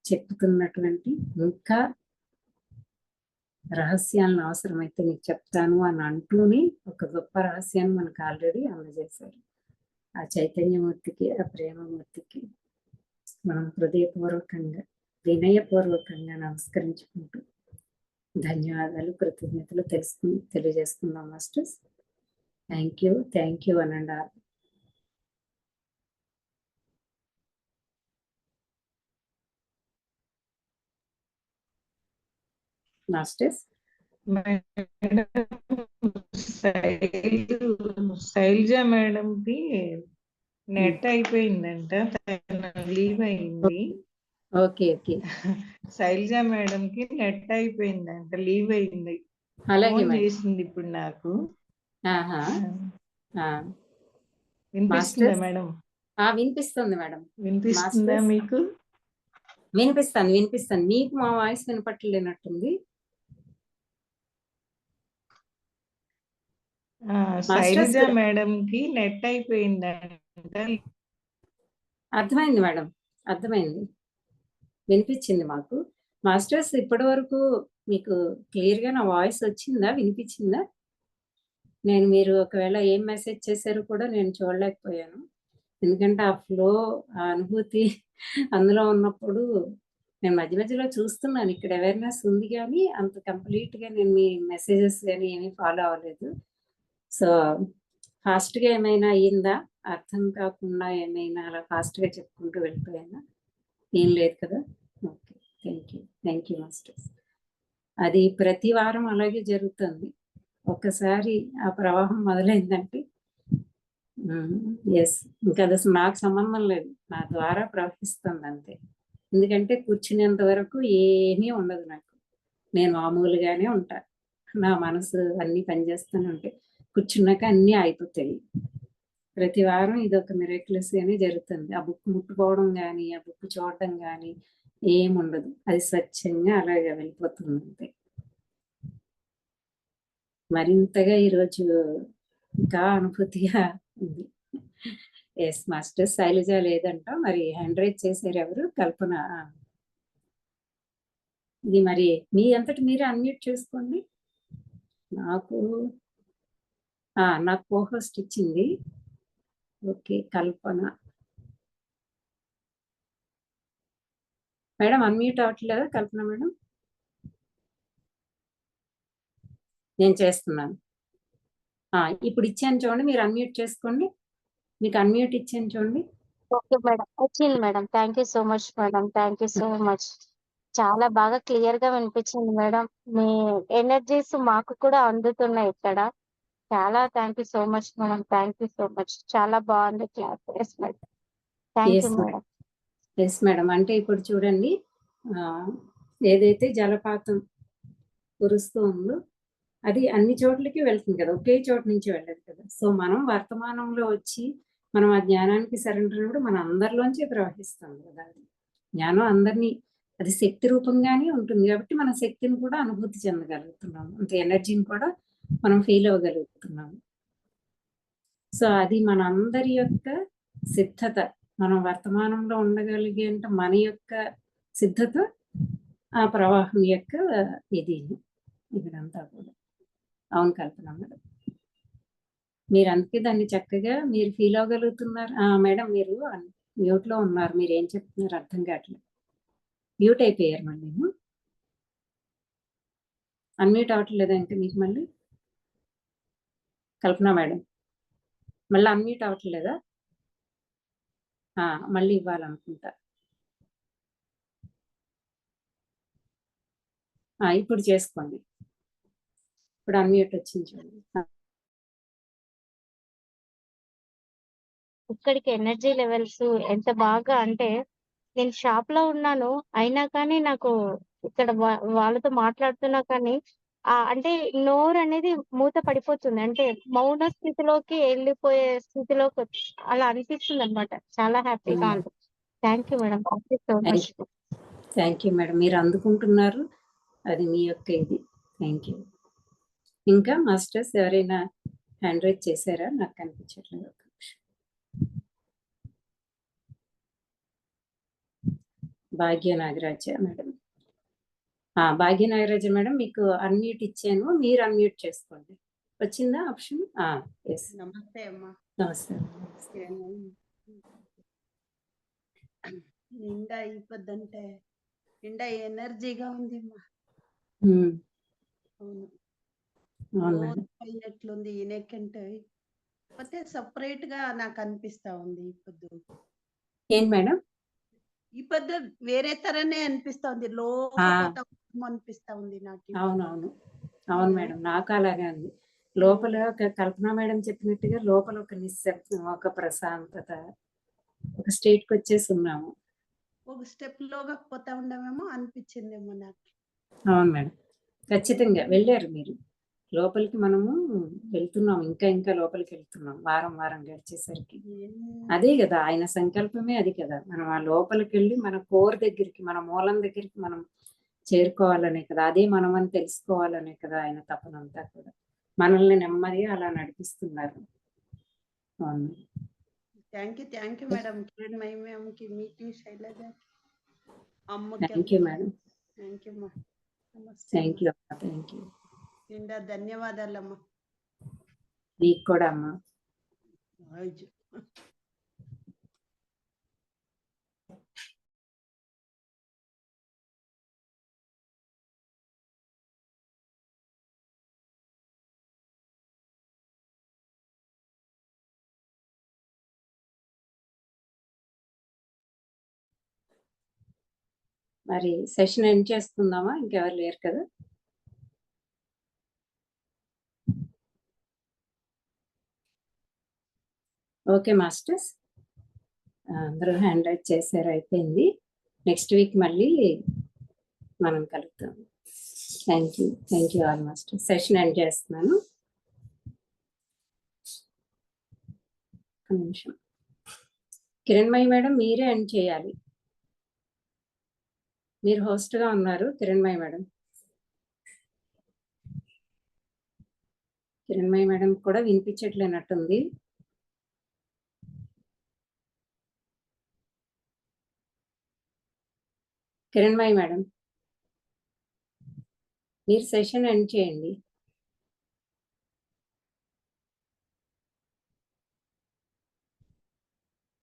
చెప్తున్నటువంటి ఇంకా రహస్యాలను అవసరమైతే నీకు చెప్తాను అని అంటూనే ఒక గొప్ప రహస్యాన్ని మనకు ఆల్రెడీ అందజేశారు. ఆ చైతన్యమూర్తికి, ఆ ప్రేమమూర్తికి మనం హృదయపూర్వకంగా, వినయపూర్వకంగా నమస్కరించుకుంటూ ధన్యవాదాలు, కృతజ్ఞతలు తెలియజేసుకుందాం మాస్టర్స్. థ్యాంక్ యూ అనండి. మాస్టర్స్ శైలజ మేడంకి నెట్ అయిపోయిందంట, లీవ్ అయింది. ఓకే. శైలజ మేడంకి నెట్ అయిపోయిందంట, లీవ్ అయింది. అలాగే ఫోన్ చేసింది ఇప్పుడు నాకు. వినిపిస్తుందా మేడం? వినిపిస్తుంది మేడం. వినిపిస్తుందా మీకు? వినిపిస్తాను. మీకు మా వాయిస్ వినపట్లేనట్టుంది. శైలజ మాస్టర్స్ మేడంకి నెట్ అయిపోయిందంట. అర్థమైంది మేడం, అర్థమైంది, వినిపించింది మాకు. మాస్టర్స్ ఇప్పటి వరకు మీకు క్లియర్గా నా వాయిస్ వచ్చిందా, వినిపించిందా? నేను మీరు ఒకవేళ ఏం మెసేజ్ చేశారో కూడా నేను చూడలేకపోయాను, ఎందుకంటే ఆ ఫ్లో, ఆ అనుభూతి అందులో ఉన్నప్పుడు నేను మధ్య మధ్యలో చూస్తున్నాను. ఇక్కడ అవేర్నెస్ ఉంది కానీ అంత కంప్లీట్గా నేను మీ మెసేజెస్ కానీ ఏమీ ఫాలో అవ్వలేదు. సో ఫాస్ట్గా ఏమైనా అయ్యిందా, అర్థం కాకుండా ఏమైనా అలా ఫాస్ట్గా చెప్పుకుంటూ వెళ్ళిపోయానా? ఏం లేదు కదా. Okay, thank you masters. అది ప్రతి వారం అలాగే జరుగుతుంది. ఒక్కసారి ఆ ప్రవాహం మొదలైందంటే ఎస్, ఇంకా అది అసలు నాకు సంబంధం లేదు, నా ద్వారా ప్రవహిస్తుంది అంతే. ఎందుకంటే కూర్చునేంత వరకు ఏమీ ఉండదు నాకు, నేను మామూలుగానే ఉంటా, నా మనసు అన్నీ పనిచేస్తూనే ఉంటాయి. కూర్చున్నాక అన్నీ అయిపోతాయి. ప్రతి వారం ఇది ఒక మిరాక్యులస్ గానే జరుగుతుంది. ఆ బుక్ ముట్టుకోవడం కానీ, ఆ బుక్ చూడడం కానీ ఏముండదు, అది స్వచ్ఛంగా అలాగే వెళ్ళిపోతుంది అంతే. మరింతగా ఈరోజు ఇంకా అనుభూతిగా ఉంది. ఎస్ మాస్టర్, శైలజ లేదంట, మరి హ్యాండ్ రైజ్ చేశారు ఎవరు? కల్పన. ఇది మరి మీ అంతటి మీరే అన్మ్యూట్ చేసుకోండి. నాకు నాకు కోహోస్ట్ ఇచ్చింది. ఓకే, కల్పన మేడం అన్మ్యూట్ అవ్వట్లేదా? కల్పన మేడం, నేను చేస్తున్నాను. ఇప్పుడు ఇచ్చాను చూడండి, మీరు అన్మ్యూట్ చేసుకోండి. మీకు అన్మ్యూట్ ఇచ్చాను చూడండి. ఓకే మేడం, వచ్చింది madam. Thank you so much madam, thank you so much. చాలా బాగా క్లియర్ గా వినిపించింది మేడం. మీ ఎనర్జీస్ మాకు కూడా అందుతున్నాయి ఇక్కడ. చాలా thank you so much madam, thank you so much. చాలా బాగుంది class. Yes madam, thank you madam. Yes madam, అంటే ఇప్పుడు చూడండి, ఏదైతే జలపాతం కురుస్తూ ఉందో అది అన్ని చోట్లకి వెళ్తుంది కదా, ఒకే చోట నుంచి వెళ్ళదు కదా. సో మనం వర్తమానంలో వచ్చి మనం ఆ జ్ఞానానికి సరెండర్ అయినప్పుడు మన అందరిలోంచి ప్రవహిస్తాం కదా. అది జ్ఞానం అందరినీ, అది శక్తి రూపంగానే ఉంటుంది కాబట్టి మన శక్తిని కూడా అనుభూతి చెందగలుగుతున్నాము, అంత ఎనర్జీని కూడా మనం ఫీల్ అవ్వగలుగుతున్నాము. సో అది మన అందరి యొక్క సిద్ధత, మనం వర్తమానంలో ఉండగలిగే అంటే మన యొక్క సిద్ధత, ఆ ప్రవాహం యొక్క ఇది ఇదంతా కూడా. అవును కల్పన మేడం, మీరు అందుకే దాన్ని చక్కగా మీరు ఫీల్ అవ్వగలుగుతున్నారు. మేడం మీరు మ్యూట్లో ఉన్నారు, మీరు ఏం చెప్తున్నారు అర్థం కావట్లేదు, మ్యూట్ అయిపోయారు. మళ్ళీ అన్మ్యూట్ అవ్వట్లేదా ఇంకా మీకు? మళ్ళీ కల్పన మేడం మళ్ళీ అన్మ్యూట్ అవ్వట్లేదా? మళ్ళీ ఇవ్వాలనుకుంటా. ఇప్పుడు చేసుకోండి, ఇప్పుడు అన్మ్యూట్ వచ్చింది చూడండి. ఇక్కడికి ఎనర్జీ లెవెల్స్ ఎంత బాగా అంటే, నేను షాప్ లో ఉన్నాను అయినా కానీ నాకు ఇక్కడ వాళ్ళతో మాట్లాడుతున్నా కానీ అంటే నోరు అనేది మూత పడిపోతుంది, అంటే మౌన స్థితిలోకి వెళ్ళిపోయే స్థితిలోకి అలా అనిపిస్తుంది అనమాట. చాలా హ్యాపీగా ఉంది. Thank you madam, thank you so much. Thank you madam, మీరు అందుకుంటున్నారు, అది మీ యొక్క ఇది. Thank you. ఇంకా మాస్టర్స్ ఎవరైనా హ్యాండ్ రైజ్ చేశారా? నాకు కనిపించట్లేదు. భాగ్య నాగరాజ మేడం, భాగ్య నాగరాజ మేడం మీకు అన్మ్యూట్ ఇచ్చాను, మీరు అన్మ్యూట్ చేసుకోండి. వచ్చిందా ఆప్షన్? ఎస్. నమస్తే అమ్మా. నమస్తే. నిండా అయిపోద్దంటే నిండా ఎనర్జీగా ఉంది అమ్మా. అవును, ఎట్లుంది ఈయనకంటే కాకపోతే సపరేట్ గా నాకు అనిపిస్తా ఉంది. ఇప్పుడు ఏం మేడం? ఈ పొద్దు వేరే తరనే అనిపిస్తా ఉంది, లోపల అనిపిస్తా ఉంది నాకు. అవును మేడం, నాకు అలాగే ఉంది. లోపల కల్పన మేడం చెప్పినట్టుగా లోపల ఒక నిశ్శబ్దం, ఒక ప్రశాంతత, ఒక స్టేట్ కి వచ్చేసి ఉన్నాము. ఒక స్టెప్ లోగా పోతా ఉండమేమో అనిపించిందేమో నాకు. అవును మేడం, ఖచ్చితంగా వెళ్ళారు మీరు లోపలికి. మనము వెళ్తున్నాం, ఇంకా లోపలికి వెళ్తున్నాం వారం వారం గడిచేసరికి. అదే కదా ఆయన సంకల్పమే, అది కదా. మనం ఆ లోపలికి వెళ్ళి మన కోర్ దగ్గరికి, మన మూలం దగ్గరికి మనం చేరుకోవాలనే కదా, అదే మనం అని తెలుసుకోవాలనే కదా ఆయన తపనంతా కూడా. మనల్ని నెమ్మదిగా అలా నడిపిస్తున్నారు. అవును. Thank you madam. కిరణ్మయి మ్యామ్కి, మీకు, శైలజ అమ్మకి. Thank you madam. Thank you అమ్మా. నమస్తే థ్యాంక్ అమ్మా. యూ అమ్మా. Thank you. నిండా ధన్యవాదాలమ్మా. మీకు కూడా అమ్మా. అయ్యో. మరి సెషన్ ఎండ్ చేసుకుందామా? ఇంకెవరు లేరు కదా? ఓకే మాస్టర్స్, అందరూ హ్యాండ్ రైట్ చేశారు, అయిపోయింది. నెక్స్ట్ వీక్ మళ్ళీ మనం కలుద్దాం. Thank you all master. Session end చేస్తున్నాను. ఒక నిమిషం. కిరణ్మయి మేడం మీరే ఎండ్ చేయాలి. మీరు హోస్ట్గా ఉన్నారు కిరణ్మయి మేడం. కిరణ్మయి మేడం కూడా వినిపించట్లేనట్టుంది. కిరణ్మయి మేడం మీరు సెషన్ ఎండ్ చేయండి.